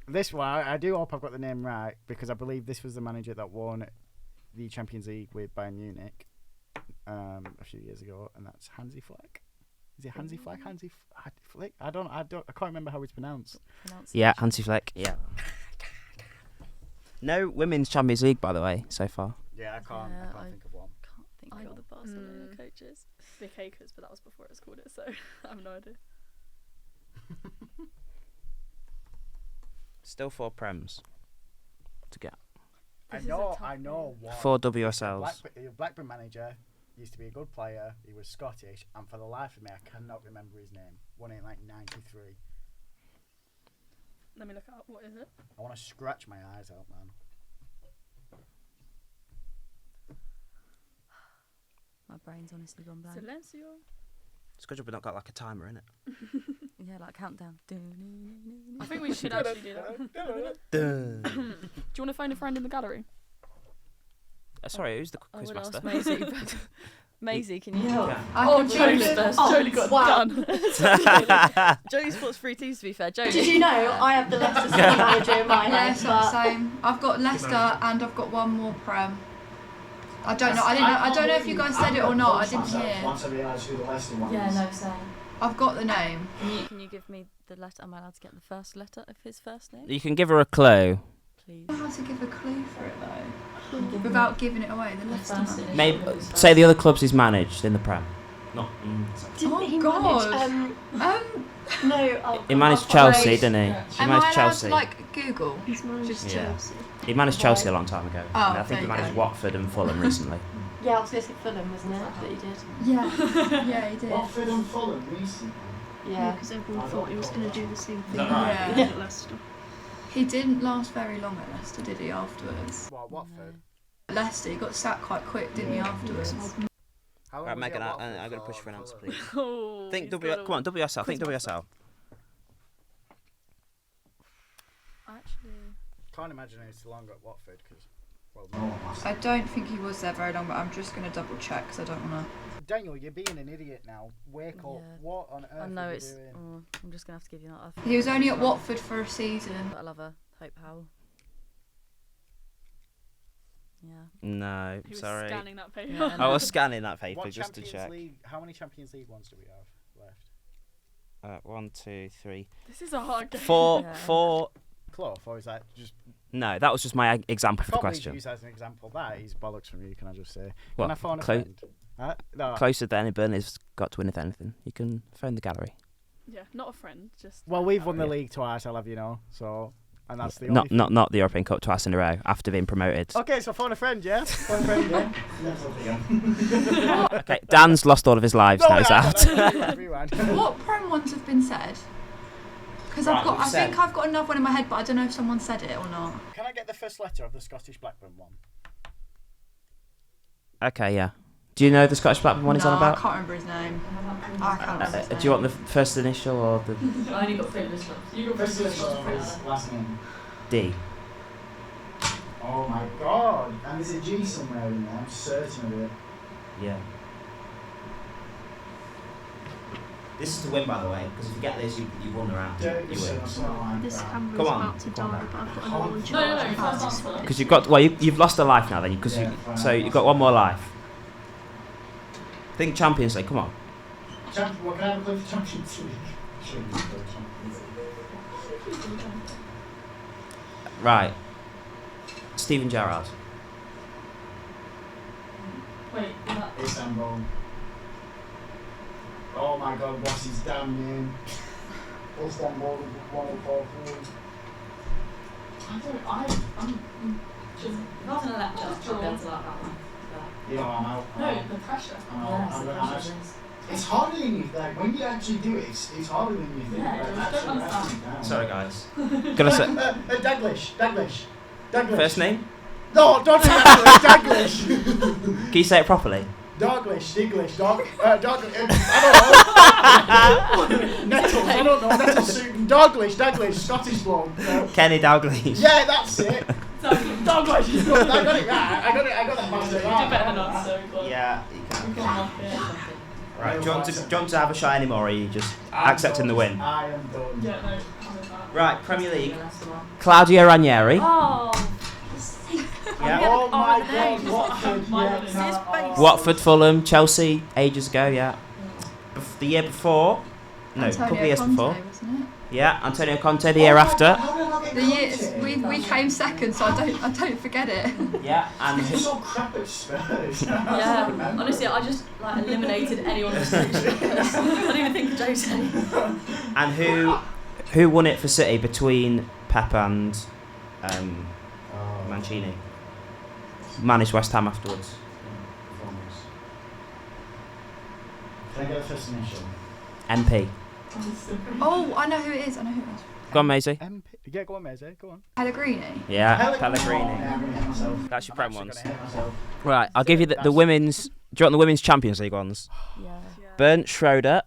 This one, I do hope I've got the name right because I believe this was the manager that won the Champions League with Bayern Munich a few years ago, and that's Hansi Flick. Is it Hansi Flick? Flick? I can't remember how it's pronounced. Yeah, Hansi Flick. Yeah. No women's Champions League, by the way, so far. Yeah, I can't I think of one. Can't think of all the Barcelona coaches. Vic Akers, but that was before it was called it, so I have no idea. Still 4 Prems to get. I This is a know tough one. 4 WSLs. Blackburn manager used to be a good player. He was Scottish, and for the life of me, I cannot remember his name. Won it in like '93. Let me look it up. What is it? I want to scratch my eyes out, man. My brain's honestly gone blank. Silencio. It's good job we've not got like a timer in it. Yeah, like countdown. I think we should actually do that. Do you want to phone a friend in the gallery? Sorry, who's the I would ask quizmaster? Maisie. but- Maisie, can you help? Oh, Jolie Jolie. first. Jolie got wow. done. Jolie's sports 3 teams, to be fair. Jolie. Did you know I have the Leicester City manager in my Yeah, head? so But same. I've got Leicester and I've got one more Prem. I don't know. I don't know if you guys said it or not. I didn't hear. Once I realised who the Leicester one Yeah, is. no, same. I've got the name. Can you give me the letter? Am I allowed to get the first letter of his first name? You can give her a clue. Please. I don't know how to give a clue for it though, without giving it away. The Leicester first man. name. Maybe say the other clubs he's managed in the Prem. Not. Didn't Oh, he God. manage? No. Oh, He managed God. Chelsea, didn't he? He Am I managed allowed Chelsea. to like Google? He's managed Just Yeah. Chelsea. He managed Chelsea a long time ago. Oh, and I think there he you managed go. Watford and Fulham recently. Yeah, I was going to say Fulham, wasn't it? That he did. Yeah, yeah, he did. Watford and Fulham recently. Yeah. Because everyone thought he was going to do the same thing that right? he did at Leicester. He didn't last very long at Leicester, did he? Afterwards, Well, Watford. Leicester, he got sacked quite quick, didn't he? Afterwards. How long Right, was he Megan, at Watford I'm going to push for an answer, please. Oh, Think he's W. got Come on, WSL. Think quiz WSL. Actually, Can't imagine he's long at Watford because. Well, I don't think he was there very long, but I'm just going to double check because I don't want Daniel, you're being an idiot now. Wake up. Yeah. what on earth I know are you it's. doing? I'm just gonna have to give you that. to. He was only at Watford for a season. But I love her. Hope Howell. Yeah. No, he was sorry. scanning that paper. Yeah, I was scanning that paper What just to Champions check. League? How many Champions League ones do we have left? 1, 2, 3, This is a hard game. 4. Yeah. 4. Clough, or is that just? No, that was just my example for the Can't believe question. use as an example. That is bollocks from you. Can I just say? What, Can I phone a clo- friend? No. Closer than anybody's got to win with anything. You can phone the gallery. Yeah, not a friend, just. Well, we've won the Yeah. league twice. I'll have you know. So, and that's the Not only. not the European Cup twice in a row after being promoted. Okay, so phone a friend, yeah. Phone a friend, yeah. Okay, Dan's lost all of his lives now. He's out. Rewind. What Prem ones have been said? Because Right, I've got, we've I said- think I've got another one in my head, but I don't know if someone said it or not. Can I get the first letter of the Scottish Blackburn one? Okay, yeah. Do you know the Scottish Blackburn one he's on I about? can't remember his name. I can't remember his name. Do you want the first initial or the I only got three this one. You got First three initial of his this last name. D? Oh my god! And there's a G somewhere in there. I'm certain of it. Yeah. This is to win, by the way, because if you get this, you won the round. This camera's Come on. about to die, but I've got another one No, charged. first answer. Because you've got you've lost a life now then, because so you've got one more life. Think Champions League. Come on. What can I have a clue for Champions League? Right. Steven Gerrard. Wait, is that... Istanbul. Oh my god, what's his damn name? Istanbul, 104. I'm just... Not in a lecture, I'll be able to like that one. You know, I'm out. No, the pressure. I'm out. It's harder than you think. When you actually do it, it's harder than you think. Yeah, Like, I don't actually understand. writing it down. Sorry, guys. Gonna say Daglish. first name. No, don't say that. Daglish. Can you say it properly? Diglish, I don't know. Nettles, I don't know. Nettles, Daglish, Scottish bloke. Kenny Dalglish. Yeah, that's it. Douglas. Daglish. I got it right. I got that bastard You right. do better than us, so go on. Yeah, you We've can. got one here. Right. Do you want to have a shot anymore, or are you just accepting the win? I am done. Yeah, no, I'm with that. Right, Premier League. Yeah, that's the one. Claudio Ranieri. Oh! Yeah. Oh my god, name. Watford. Yeah. Watford, Fulham, Chelsea, ages ago. Yeah. The year before. No, a Antonio couple of years Conte, before. wasn't it? Yeah, Antonio Conte the year after. How did I not get The year Conte? we came second, so I don't forget it. Yeah, and You're so crap at Spurs. Yeah, honestly, I just like eliminated anyone who's I don't even think of Jose. and who won it for City between Pep and Mancini? Managed West Ham afterwards. Can I get a first initial? MP. Oh, I know who it is. Go on, Maisie. MP. Yeah, go on, Meze. Go on. Pellegrini. Yeah, Pellegrini. Yeah, I'm gonna hit myself. That's your I'm Prem actually ones. gonna hit myself. Right, I'll give you the women's. Do you want the women's Champions League ones? Yeah. Yeah. Bernd Schroeder,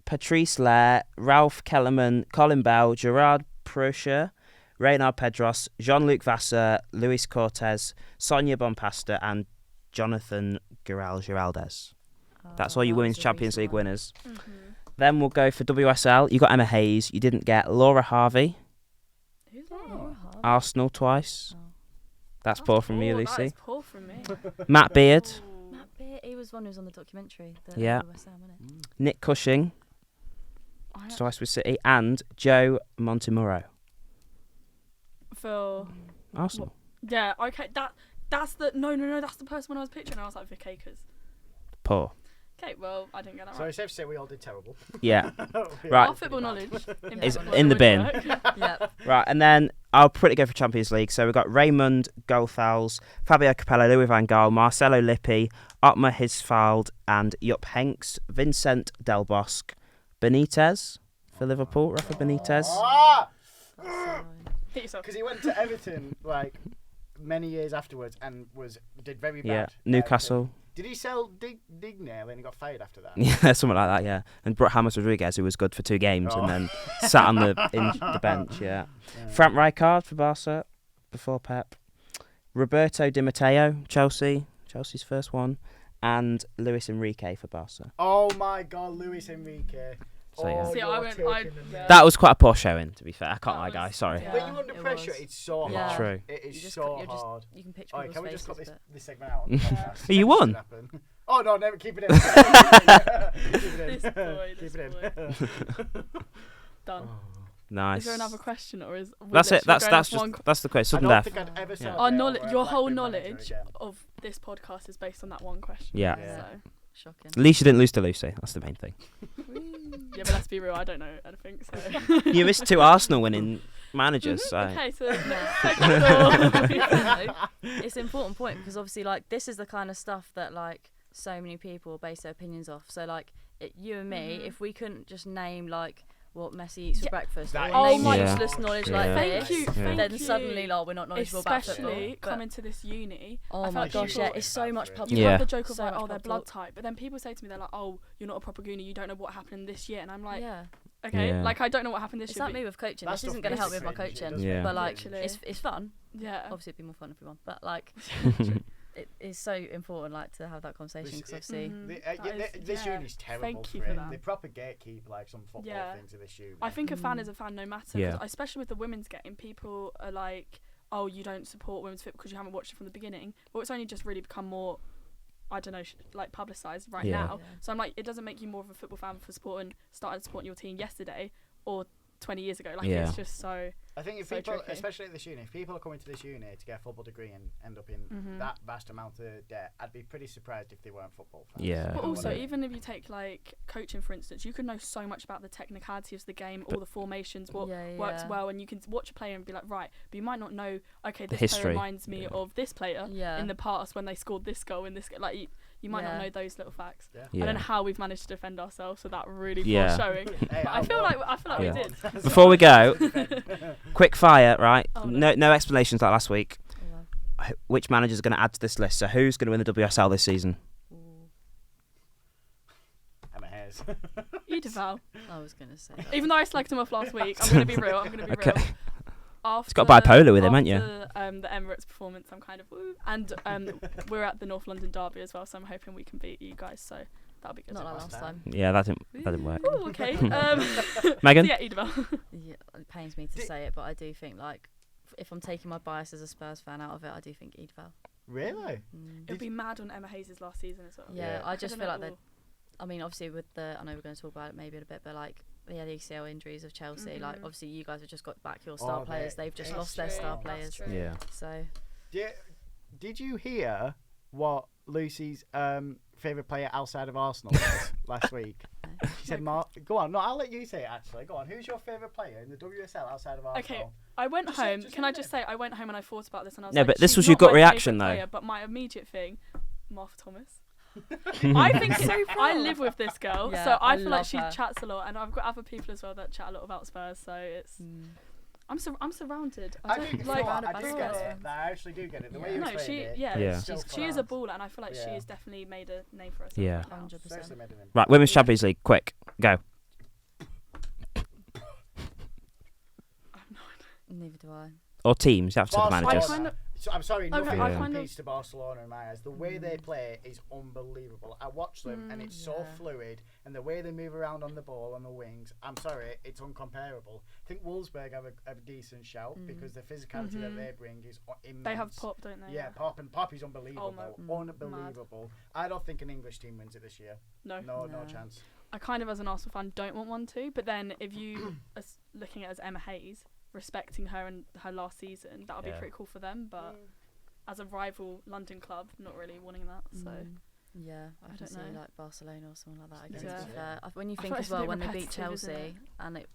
Patrice Lair, Ralph Kellerman, Colin Bell, Gerard Prusher, Reynard Pedros, Jean-Luc Vasseur, Luis Cortez, Sonia Bompasta, and Jonathan Giraldes. That's all your women's Champions League winners. Mhm. Then we'll go for WSL. You got Emma Hayes. You didn't get Laura Harvey, Who's that? Oh. Arsenal twice. That's poor from you, That Lucy. is poor from me. Matt Beard, Matt Beard, he was one who was on the documentary. Yeah. West Ham, wasn't it? Nick Cushing, twice with City, and Joe Montemurro, For Arsenal. yeah, okay, that's the no, that's the person when I was picturing. I was like Vic Akers. Poor. Okay, well I didn't get that So right. it's safe to say we all did terrible. Yeah. Yeah. Right. Our football knowledge Is football in the would bin. work. Yeah. Right, and then I'll pretty go for Champions League. So we've got Raymond Goldfowles, Fabio Capello, Louis van Gaal, Marcelo Lippi, Otmar Hitzfeld, and Jupp Heynckes, Vincent Del Bosque, Benitez for Liverpool, Rafa Benitez. Ah! Hit yourself. Because he went to Everton like many years afterwards and did very bad. Yeah, Newcastle. Did he sell Dignale and he got fired after that? Yeah, something like that, yeah. And brought James Rodriguez, who was good for 2 games, and then sat on the bench, yeah. Frank Rijkaard for Barca, before Pep. Roberto Di Matteo, Chelsea's first one. And Luis Enrique for Barca. Oh my God, Luis Enrique. So, yeah. See, I went. That was quite a poor showing, to be fair. I can't That lie, was- guys, sorry. yeah. When you're under it pressure, was. it's so Yeah. hard. True. It is You just so you're just- hard. You can picture Alright, people's can we just cut faces, this segment out? Oh, you won? Oh no, never keep it in. Keep it in. This boy, Keep this it in. Done. Nice. Is there another question, or is we That's it. literally going That's off one just that's the question. I Sudden don't death. think I'd ever saw Our Bale knowledge, or a your whole Blackburn manager knowledge again. of this podcast is based on that one question. Yeah. Yeah. So. Shocking. At least you didn't lose to Lucy. That's the main thing. Yeah, but let's be real. I don't know anything. So. You missed 2 Arsenal winning managers. So. Okay, so It's an important point because obviously, like, this is the kind of stuff that like so many people base their opinions off. So like, you and me, if we couldn't just name like what Messi eats for breakfast, That or is name so useless knowledge like Yeah. Thank this, you, Yeah. then thank suddenly you. like we're not knowledgeable about football. Especially But- coming to this uni. Oh I my felt gosh, people- yeah, it's so much pub You Yeah. have the joke of So like, much oh, they're pub blood talk. type, but then people say to me, they're like, oh, you're not a proper goonie, you don't know what happened this year, and I'm like, yeah, okay, Yeah. like I don't know what happened this it's year. like but- me with coaching. That This stuff isn't going to makes help me me with my cringe, it coaching, does Yeah. but like Literally. it's fun. Yeah. Obviously, it'd be more fun if we won, but like it is so important like to have that conversation because This- obviously. This yeah. uni's terrible Thank you for for it. that. They proper gatekeep like some football Yeah. things in this uni. I think a fan is a fan no matter. 'Cause Yeah. especially with the women's game, people are like, oh, you don't support women's football because you haven't watched it from the beginning. Well, it's only just really become more, I don't know, like publicised right Yeah. now. So I'm like, it doesn't make you more of a football fan for starting supporting your team yesterday or 20 years ago. Like, Yeah. it's just so. I think if So people, tricky. especially at this uni, if people are coming to this uni to get a football degree and end up in that vast amount of debt, I'd be pretty surprised if they weren't football fans. Yeah. But I also, wouldn't. even if you take like coaching, for instance, you can know so much about the technicalities of the game, all the formations, what works Yeah. well, and you can watch a player and be like, right, but you might not know, okay, The this history. player reminds me Yeah. of this player Yeah. in the past when they scored this goal in this. Like, you might not Yeah. know those little facts. Yeah. I don't know how we've managed to defend ourselves with that really Yeah. poor showing. Hey, But I feel like Yeah. we did. Before we go, quick fire, right? Oh, no explanations like last week. Oh, wow. Which managers are going to add to this list? So who's going to win the WSL this season? Ooh, Emma Hayes. Edeval. I was gonna say. That. Even though I slagged him off last week, I'm gonna be real. Okay. Real. After, It's got bipolar with him, ain't you? After the Emirates performance, I'm kind of woo. And we're at the North London derby as well, so I'm hoping we can beat you guys. So that'll be good. Not like last last time. Yeah, that didn't work. Ooh, okay. Megan? So yeah, Edeval. Yeah, it pains me to say it, but I do think like if I'm taking my bias as a Spurs fan out of it, I do think Edeval. Really? Mm. It'd be mad on Emma Hayes' last season as well. Yeah, Yeah. I just don't feel know, like that. ooh. I mean, obviously with the, I know we're going to talk about it maybe in a bit, but like the ACL injuries of Chelsea, like Mhm. obviously you guys have just got back your star Oh, players. They've just lost their star That's players. true. Yeah. So Did you hear what Lucy's favourite player outside of Arsenal was last week? She said, "Mark, go on. No, I'll let you say it. Actually, go on. Who's your favourite player in the WSL outside of Arsenal?" Okay, I went Just say- home. just Can say I the just say I went home and I thought about this and I was No, like, but this she's was your not gut my reaction, favourite though. player, but my immediate thing, Martha Thomas. I think I live with this girl, Yeah, so I I feel like love she her. chats a lot, and I've got other people as well that chat a lot about Spurs. So it's I'm surrounded. I I don't think like. surrounded I by do Spurs get it. fans. I actually do get it. The way Yeah. you No, explained she it. yeah, Yeah. she is a baller, and I feel like Yeah. she has definitely made a name for herself. Yeah. right now. 100%. Seriously made an impact. Right, Women's Champions League, quick, go. Neither do I. Or teams, you have to say the Barcelona. managers. I kind of- So, I'm sorry, Okay, nothing I kind competes to Barcelona in my eyes. The way they play is unbelievable. I watch them and it's so fluid, and the way they move around on the ball on the wings, I'm sorry, it's uncomparable. I think Wolfsburg have a decent shout because the physicality that they bring is immense. They have Pop, don't they? Yeah, Pop is unbelievable. Oh, unbelievable. I don't think an English team wins it this year. No chance. I kind of, as an Arsenal fan, don't want one to. But then, if you are looking at it as Emma Hayes, respecting her and her last season, that would be pretty cool for them. But as a rival London club, not really wanting that. So yeah, I can see know. like Barcelona or something like that. Again, Yeah. to be fair. When you I think feel like as it's a well, bit when they beat repetitive, isn't Chelsea it? and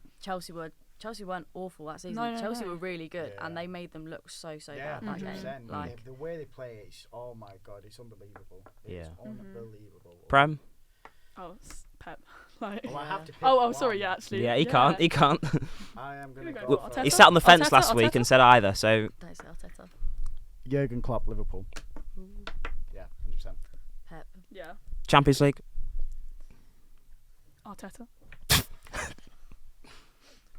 Chelsea weren't awful that season. No, Chelsea no. were really good, Yeah. and they made them look so Yeah, bad that 100%. game. Like, The way they play, it's oh my god, it's unbelievable. It's unbelievable. Prem. Oh, Pep. Like, Well, I have to pick sorry, one. yeah, actually. Yeah, he can't. I am going to Gonna go go for Arteta. He sat on the fence Arteta, last week Arteta? and said either. So don't say Arteta. Jurgen Klopp, Liverpool. Yeah, 100%. Pep. Yeah. Champions League. Arteta.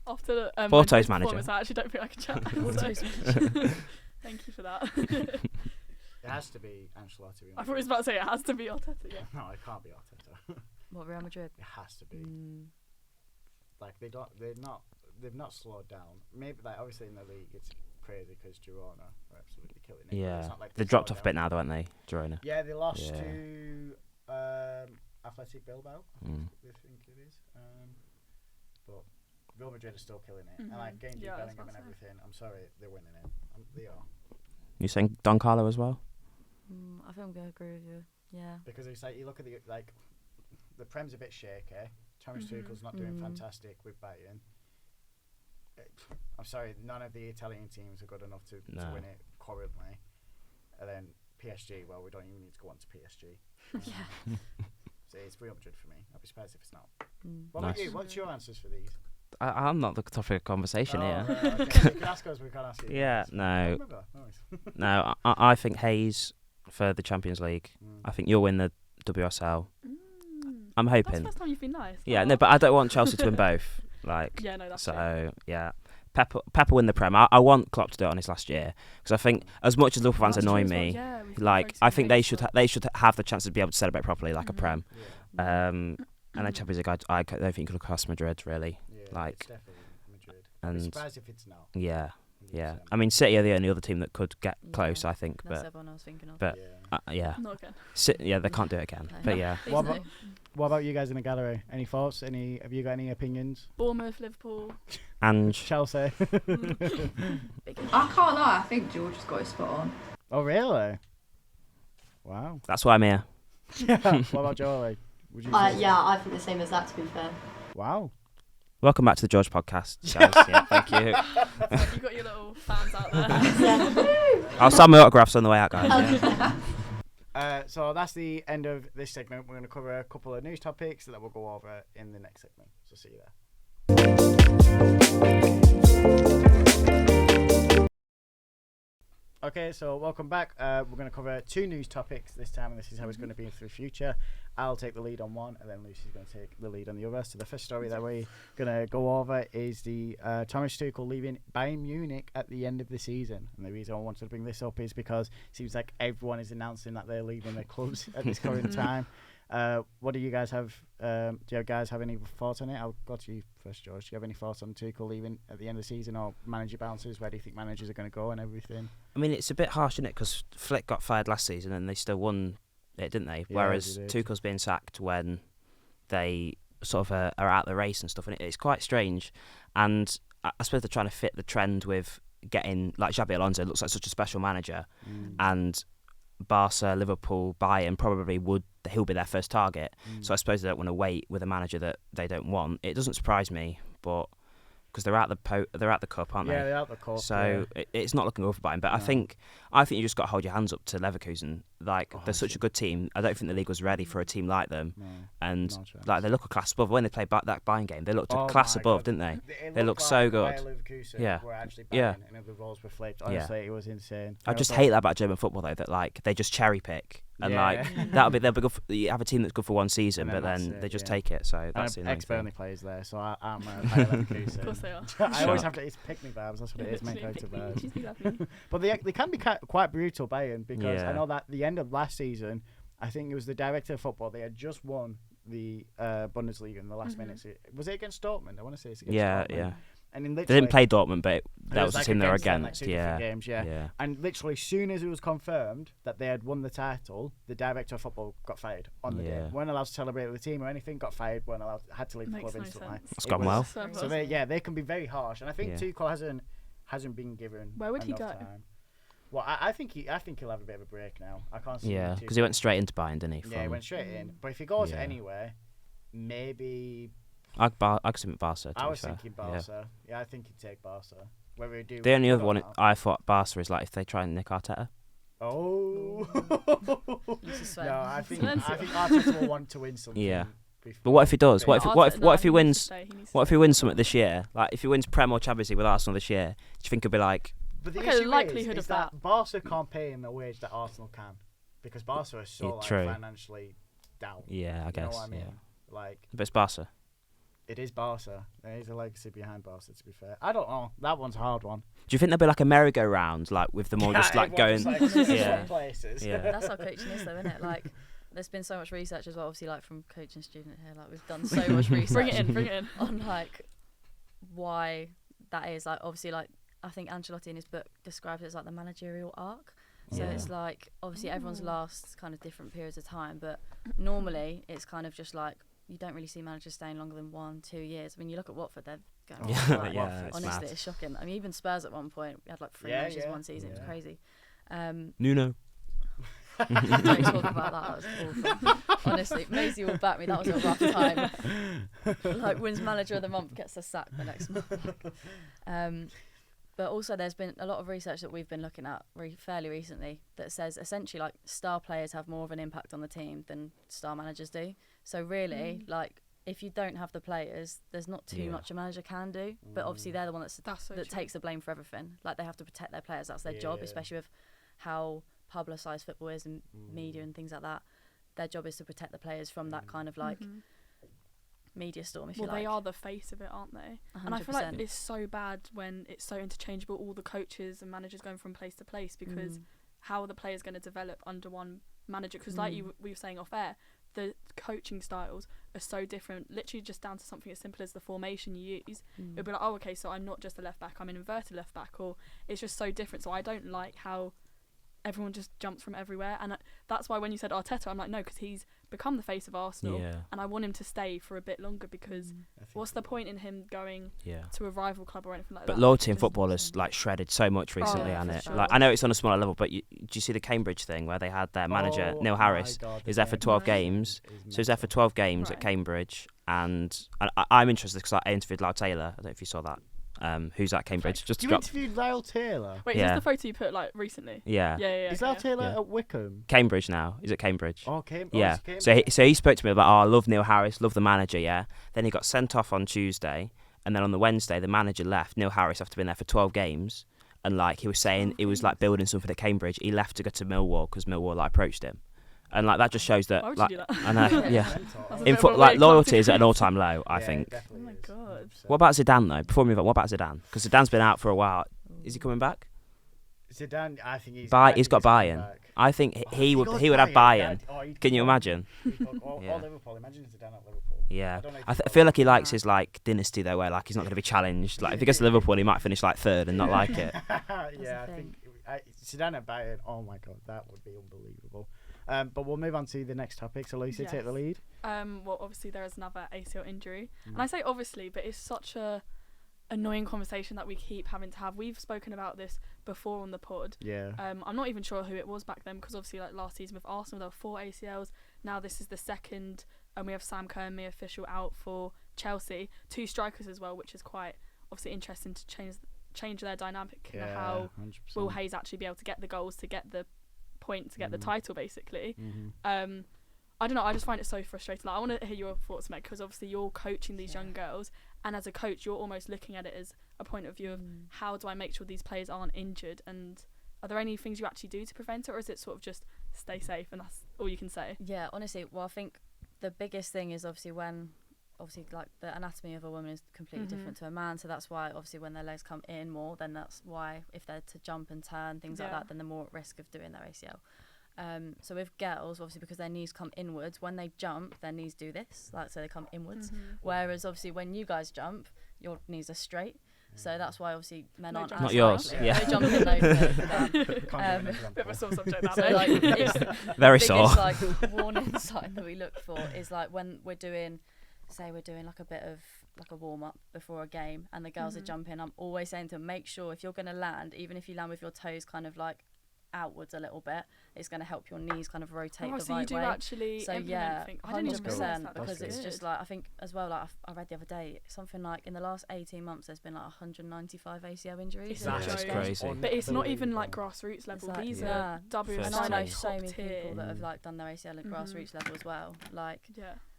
After the Porto's Wednesday's manager. performance, I actually don't think I can chat. Porto's So, thank you for that. It has to be Ancelotti. I thought he was about to say it has to be Arteta. Yeah. No, it can't be Arteta. What, Real Madrid? It has to be. Like they've not slowed down. Maybe like obviously in the league it's crazy because Girona are absolutely killing it. Yeah, It's not like they they've dropped slowed off a bit down. now, though, haven't they, Girona? Yeah, they lost Yeah. to Athletic Bilbao. I think it is. But Real Madrid are still killing it. And like getting Yeah, Bellingham that's and what I'm saying. everything. I'm sorry, they're winning it. They are. You saying Don Carlo as well? I think I'm gonna agree with you. Yeah. Because it's like you look at the Prem's a bit shaky. Thomas Tuchel's not doing fantastic with Bayern. I'm sorry, none of the Italian teams are good enough to win it currently. And then PSG, well, we don't even need to go on to PSG. So it's Real Madrid for me. I'd be surprised if it's not. What about you? What's your answers for these? I'm not the topic of conversation here. Right, okay. You can ask us, we can't ask you. Yeah, guys. no. Remember? Nice. No, I think Hayes for the Champions League. I think you'll win the WSL. I'm That's the hoping. first time you've been nice. Yeah, no, but I don't want Chelsea to win both. Like, Yeah, no, that's so yeah. Pepper win the Prem. I want Klopp to do it on his last year because I think as much as Liverpool fans That's annoy true as well, me, yeah, we've like focused I on think Hayes, but- they should have the chance to be able to celebrate properly like a Prem. Yeah. And then Champions League, I don't think you could look past Madrid really. Yeah, Like, it's definitely Madrid. I'd be and surprised if it's not. yeah. 100%. I mean, City are the only other team that could get close, I think. That's But everyone I was thinking of. but yeah, Not again. they can't do it again. No. But yeah, Please What no. about- What about you guys in the gallery? Any thoughts? Have you got any opinions? Bournemouth, Liverpool. and Chelsea. I can't lie, I think George has got his spot on. Oh, really? Wow. that's why I'm here. What about Jolie? Would you say- Yeah, I think the same as that, to be fair. Wow. Welcome back to the George podcast, guys. Yeah, thank you. You've got your little fans out there. I'll sign my autographs on the way out, guys. Yeah. So that's the end of this segment. We're going to cover a couple of news topics that we'll go over in the next segment. So see you there. Okay, so welcome back. We're going to cover two news topics this time, and this is how it's going to be for the future. I'll take the lead on one, and then Lucy's going to take the lead on the other. So the first story that we're going to go over is the Thomas Tuchel leaving Bayern Munich at the end of the season. And the reason I wanted to bring this up is because it seems like everyone is announcing that they're leaving their clubs at this current time. What do you guys have? Do you guys have any thoughts on it? I'll go to you first, George. Do you have any thoughts on Tuchel leaving at the end of the season, or manager bounces? Where do you think managers are going to go and everything? I mean, it's a bit harsh, isn't it? Because Flick got fired last season and they still won it, didn't they? Yeah, Whereas they did. Tuchel's being sacked when they sort of are out the race and stuff, and it's quite strange. And I suppose they're trying to fit the trend with getting, like, Xabi Alonso looks like such a special manager, and Barca, Liverpool, Bayern he'll be their first target. So I suppose they don't want to wait with a manager that they don't want. It doesn't surprise me, but because they're out the cup, aren't they? Yeah, they're out the cup. So it's not looking over for Bayern, but No. I think you just got to hold your hands up to Leverkusen. Like, they're such a good team. I don't think the league was ready for a team like them, and no chance. like they look a class above. When they played that Bayern game, they looked a Oh class my above, God. didn't they? It They looked look so like good. Bayer Leverkusen Yeah. were actually Yeah. banging and the roles were flipped. Honestly, it was insane. I just hate that about German football though. That like they just cherry pick and Yeah. like they'll be good. You have a team that's good for one season, And then but then that's it, they just yeah. take it. So that's the And annoying ex-Burnley thing. players there, so I'm Bayer Leverkusen. Of course they are. I always Shock. have to. It's pick me vibes. That's what it is. Main Literally, character pick me, vibes. choose me, love me. But they can be quite brutal, Bayern, because Yeah. I know that the end of last season, I think it was the director of football. They had just won the Bundesliga in the last minutes. Was it against Dortmund? I want to say it's against Yeah, Dortmund. yeah. And in They literally, didn't play Dortmund, but it that was the like team they were against them, against. like, two Yeah, different games, yeah. And literally, soon as it was confirmed that they had won the title, the director of football got fired on the day. Yeah. Weren't allowed to celebrate with the team or anything. Got fired. Weren't allowed. Had to leave the Makes club no instantly. sense. It's It gone was- well. So they can be very harsh, and I think Yeah. Tuchel hasn't been given. Where would he enough go? Time. Well, I think he'll have a bit of a break now. I can't see. yeah, him because he went straight into Bayern, didn't he? Yeah, he from- went straight in. But if he goes Yeah. anywhere, maybe I'd consider Barca. To I be was fair. thinking Barca. Yeah, I think he'd take Barca. Whether he do. The only I other don't one know. I thought Barca is like if they try and nick Arteta. Oh. This is Sven. No, I think Silencio. Arteta will want to win something. Yeah. before- But what if he does? What if Arteta- what if no, he needs to wins? stay, he needs to What if stay. he wins something this year? Like if he wins Prem or Champions League with Arsenal this year, do you think he'll be like? But the Okay, issue likelihood is of that Barca can't pay him the wage that Arsenal can, because Barca is so Yeah, true. financially down. Yeah, I You guess. know what I mean? Yeah, Like but it's Barca. it is Barca. There is a legacy behind Barca. To be fair, I don't know. That one's a hard one. Do you think there'll be like a merry-go-round, like with them all just like going? Everyone's just, like, yeah. swap places. Yeah. That's how coaching is, though, isn't it? Like, there's been so much research as well, obviously, like from coach and student here. Like, we've done so much research. Bring it in. On like why that is. Like, obviously, like I think Ancelotti in his book describes it as like the managerial arc. So Yeah. it's like obviously everyone's lasts kind of different periods of time, but normally it's kind of just like you don't really see managers staying longer than 1-2 years. I mean, you look at Watford; they're going. Yeah, for, like, yeah, it's honestly, mad. it's shocking. I mean, even Spurs at one point we had like 3 Yeah, managers yeah. one season. It was Yeah. crazy. Nuno. Don't talk about that. That was awful. Honestly, Maisie will back me. That was a rough time. Like wins manager of the month, gets the sack the next month. But also, there's been a lot of research that we've been looking at fairly recently that says essentially like star players have more of an impact on the team than star managers do. So really, like if you don't have the players, there's not too Yeah. much a manager can do. But obviously, they're the one That's so that true. takes the blame for everything. Like they have to protect their players. That's their job, Yeah. especially with how publicised football is and media and things like that. Their job is to protect the players from that kind of like media storm, if Well, you like. they are the face of it, aren't they? And I feel like 100%. it's so bad when it's so interchangeable, all the coaches and managers going from place to place, because how are the players going to develop under one manager? Because like we were saying off air, the coaching styles are so different, literally just down to something as simple as the formation you use. It'll be like, oh, okay, so I'm not just a left back, I'm an inverted left back, or it's just so different. So I don't like how everyone just jumps from everywhere, and that's why when you said Arteta, I'm like, no, because he's become the face of Arsenal, Yeah. and I want him to stay for a bit longer, because what's the point in him going Yeah. to a rival club or anything like But that? loyalty in Just- football has like shredded so much recently, yeah, hasn't for it? sure. Like I know it's on a smaller level, but do you see the Cambridge thing where they had their manager Oh Neil my Harris? God, He's there for the 12 game games. is So he's there for 12 games at Right. Cambridge, and I'm interested because I interviewed Lau Taylor. I don't know if you saw that. Who's at Cambridge? Just to You drop. interviewed Lyle Taylor. Wait, Yeah. is this the photo you put like recently? Yeah. Yeah. Is Lyle okay. Taylor Yeah. at Wickham? Cambridge now. He's at Cambridge. Oh, Yeah. Cambridge. So he spoke to me about, I love Neil Harris, love the manager, yeah. Then he got sent off on Tuesday, and then on the Wednesday, the manager left. Neil Harris, after being there for 12 games, and like he was saying, he was like building something at Cambridge. He left to go to Millwall because Millwall like approached him, and like that just shows that. Why would like, you do that? I know, yeah. That's a In bit of a foot, like weird loyalty club is to at an all-time low, I think. Oh my God. What about Zidane though? Before we move on, what about Zidane? Because Zidane's been out for a while. Is he coming back? Zidane, I think he's. He's got Bayern. I think he would have Bayern. Can you imagine? Or Yeah. Liverpool. Imagine Zidane at Liverpool. Yeah, I don't know if I he's feel like he likes his like dynasty though, where like he's not going to be challenged. Like if he gets to Liverpool, he might finish like third and not like it. Yeah, I thing. think Zidane at Bayern. Oh my God, that would be unbelievable. But we'll move on to the next topic. So Lucy, take the lead. Well, obviously there is another ACL injury, and I say obviously, but it's such a annoying conversation that we keep having to have. We've spoken about this before on the pod. Yeah. I'm not even sure who it was back then, because obviously like last season with Arsenal there were 4 ACLs. Now this is the second, and we have Sam Kerr, official, out for Chelsea. 2 strikers as well, which is quite obviously interesting to change their dynamic and how 100%. will Hayes actually be able to get the goals, to get the point, to get the title basically. I don't know, I just find it so frustrating. Like, I want to hear your thoughts, Meg, because obviously you're coaching these young girls, and as a coach you're almost looking at it as a point of view of how do I make sure these players aren't injured, and are there any things you actually do to prevent it, or is it sort of just stay safe, and that's all you can say. Yeah, honestly, well, I think the biggest thing is obviously like the anatomy of a woman is completely different to a man, so that's why obviously when their legs come in more, then that's why if they're to jump and turn, things like that, then they're more at risk of doing their ACL. So with girls, obviously because their knees come inwards, when they jump, their knees do this, like so they come inwards. Whereas obviously when you guys jump, your knees are straight. So that's why obviously men aren't Not yours. Yeah. No jumping, no. Bit of a sore subject, that. So like, it's Very the sore. biggest like warning sign that we look for is like when we're doing like a bit of like a warm up before a game, and the girls are jumping. I'm always saying to them, make sure if you're going to land, even if you land with your toes kind of like outwards a little bit, it's going to help your knees kind of rotate the so right you do way. actually So implement things. I didn't even realise 100%, that. because That's it's just good. like I think as well, like I read the other day something like in the last 18 months there's been like 195 ACL injuries. It's in a That's joke. crazy. But it's not even like grassroots level. It's like, These yeah. are WSL And I know First so top many tier. people that have like done their ACL at grassroots level as well. Like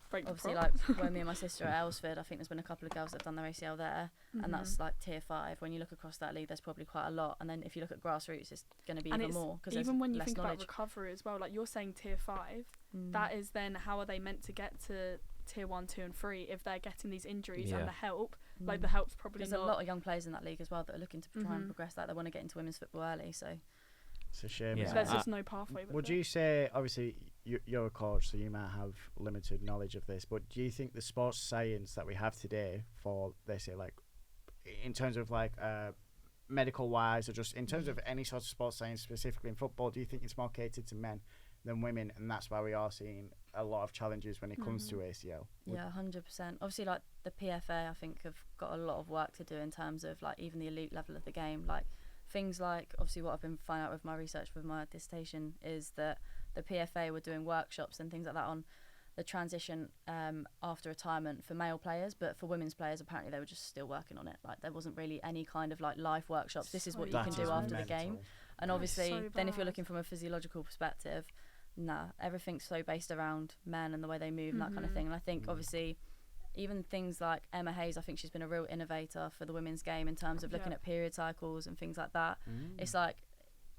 Break the obviously prop. like when me and my sister are at Aylesford, I think there's been a couple of girls that have done their ACL there, and that's like tier 5. When you look across that league, there's probably quite a lot, and then if you look at grassroots, it's going to be and even it's more because even when you less think knowledge. about recovery as well, like you're saying tier 5, that is then how are they meant to get to tier 1, 2 and 3 if they're getting these injuries and the help, like the help's probably there's not. a lot of young players in that league as well that are looking to try and progress that. They want to get into women's football early, so It's a shame. Yeah. isn't There's it? just no pathway with Would it. you say, obviously, you're a coach, so you might have limited knowledge of this, but do you think the sports science that we have today for, let's say, like, in terms of, like, medical-wise, or just in terms of any sort of sports science, specifically in football, do you think it's more catered to men than women, and that's why we are seeing a lot of challenges when it comes to ACL? Yeah, 100%. Obviously, like, the PFA, I think, have got a lot of work to do in terms of, like, even the elite level of the game, like, things like, obviously, what I've been finding out with my research with my dissertation is that the PFA were doing workshops and things like that on the transition after retirement for male players, but for women's players, apparently they were just still working on it. Like there wasn't really any kind of like live workshops. This is what you can do after the game. And obviously, then if you're looking from a physiological perspective, everything's so based around men and the way they move and that kind of thing. And I think obviously, even things like Emma Hayes, I think she's been a real innovator for the women's game in terms of looking at period cycles and things like that. It's like,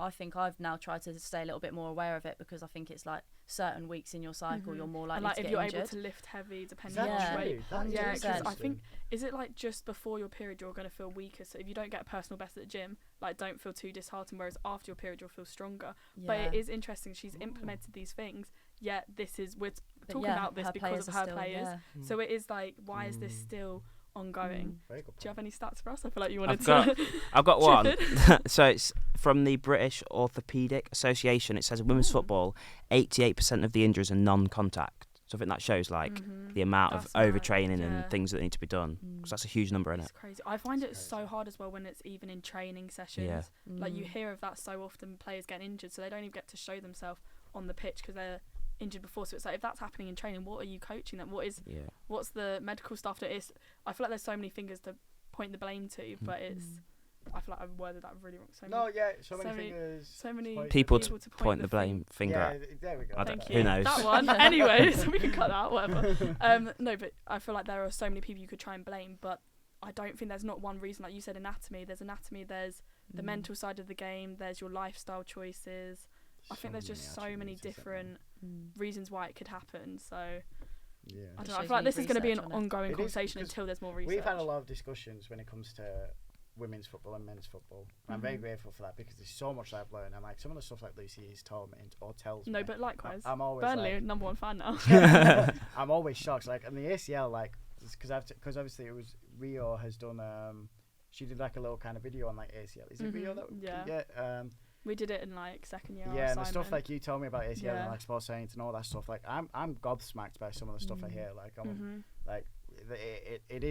I think I've now tried to stay a little bit more aware of it because I think it's like certain weeks in your cycle you're more likely and like to if get you're injured. able to lift heavy depending Is on that which true? weight. That is Yeah, because I interesting. think, is it like just before your period you're going to feel weaker, so if you don't get a personal best at the gym, like don't feel too disheartened, whereas after your period you'll feel stronger. But it is interesting, she's implemented these things, yet we're talking about this because of her players. So it is like, why is this still ongoing? Very good Do you point. have any stats for us? I feel like you wanted I've got chip one. in. So it's from the British Orthopaedic Association. It says in women's football, 88% of the injuries are non-contact. So I think that shows like the amount That's of mad, overtraining yeah. and things that need to be done. Because that's a huge number, isn't It's it? crazy. I find it so hard as well when it's even in training sessions. Yeah. Like you hear of that so often, players getting injured, so they don't even get to show themselves on the pitch because they're injured before. So it's like, if that's happening in training, what are you coaching them? What's the medical stuff that is? I feel like there's so many fingers to point the blame to, but it's. I feel like I've worded that really wrong. So many fingers. So many People to point the blame finger Yeah, at. there we go. I Thank don't- you. who knows? That one. Anyway, so we can cut that out, whatever. No, but I feel like there are so many people you could try and blame, but I don't think there's not one reason. Like you said, anatomy. There's the mental side of the game. There's your lifestyle choices. I think there's just so many different reasons why it could happen. So Yeah. I don't know. I feel like this is going to be an ongoing It is, conversation because until there's more research. We've had a lot of discussions when it comes to women's football and men's football. I'm very grateful for that because there's so much I've learned, and like some of the stuff like Lucy has told me or tells me. No, but likewise. I'm always Burnley, like, number one fan now. I'm always shocked. Like, and the ACL, like, because obviously it was Rio has done. She did like a little kind of video on like ACL. Is it Rio that? Yeah. We did it in like second year. Yeah, and the stuff like you told me about ACL and Yeah. like sports science and all that stuff. Like, I'm gobsmacked by some of the stuff I hear. Like, like it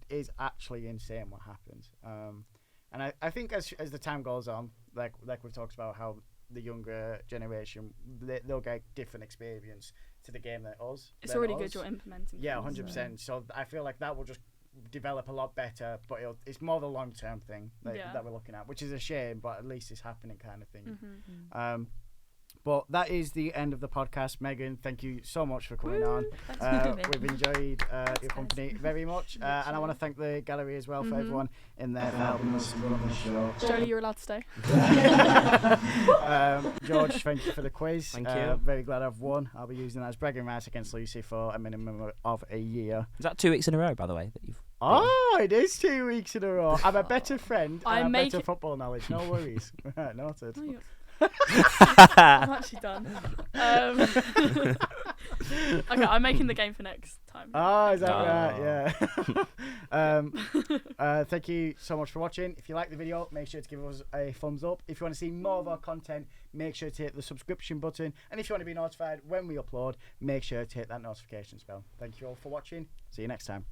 is actually insane what happens. And I think as the time goes on, like we've talked about how the younger generation they'll get different experience to the game than us. It's already good you're implementing. Yeah, things, 100%. So I feel like that will just develop a lot better, but it's more the long term thing that we're looking at, which is a shame, but at least it's happening kind of thing. But that is the end of the podcast. Megan, thank you so much for coming on. Thanks for having me. We've enjoyed your company very much. And I want to thank the gallery as well for everyone in there for helping us run the show. Jolie, you're allowed to stay. George, thank you for the quiz. Thank you. Very glad I've won. I'll be using that as bragging rights against Lucy for a minimum of a year. Is that 2 weeks in a row, by the way? That you've Oh, it is 2 weeks in a row. I'm a better friend. I have make better football knowledge. No worries. Noted. I'm actually done. Okay, I'm making the game for next time. Oh, is that right? Yeah. Thank you so much for watching. If you like the video, make sure to give us a thumbs up. If you want to see more of our content, make sure to hit the subscription button. And if you want to be notified when we upload, make sure to hit that notification bell. Thank you all for watching. See you next time.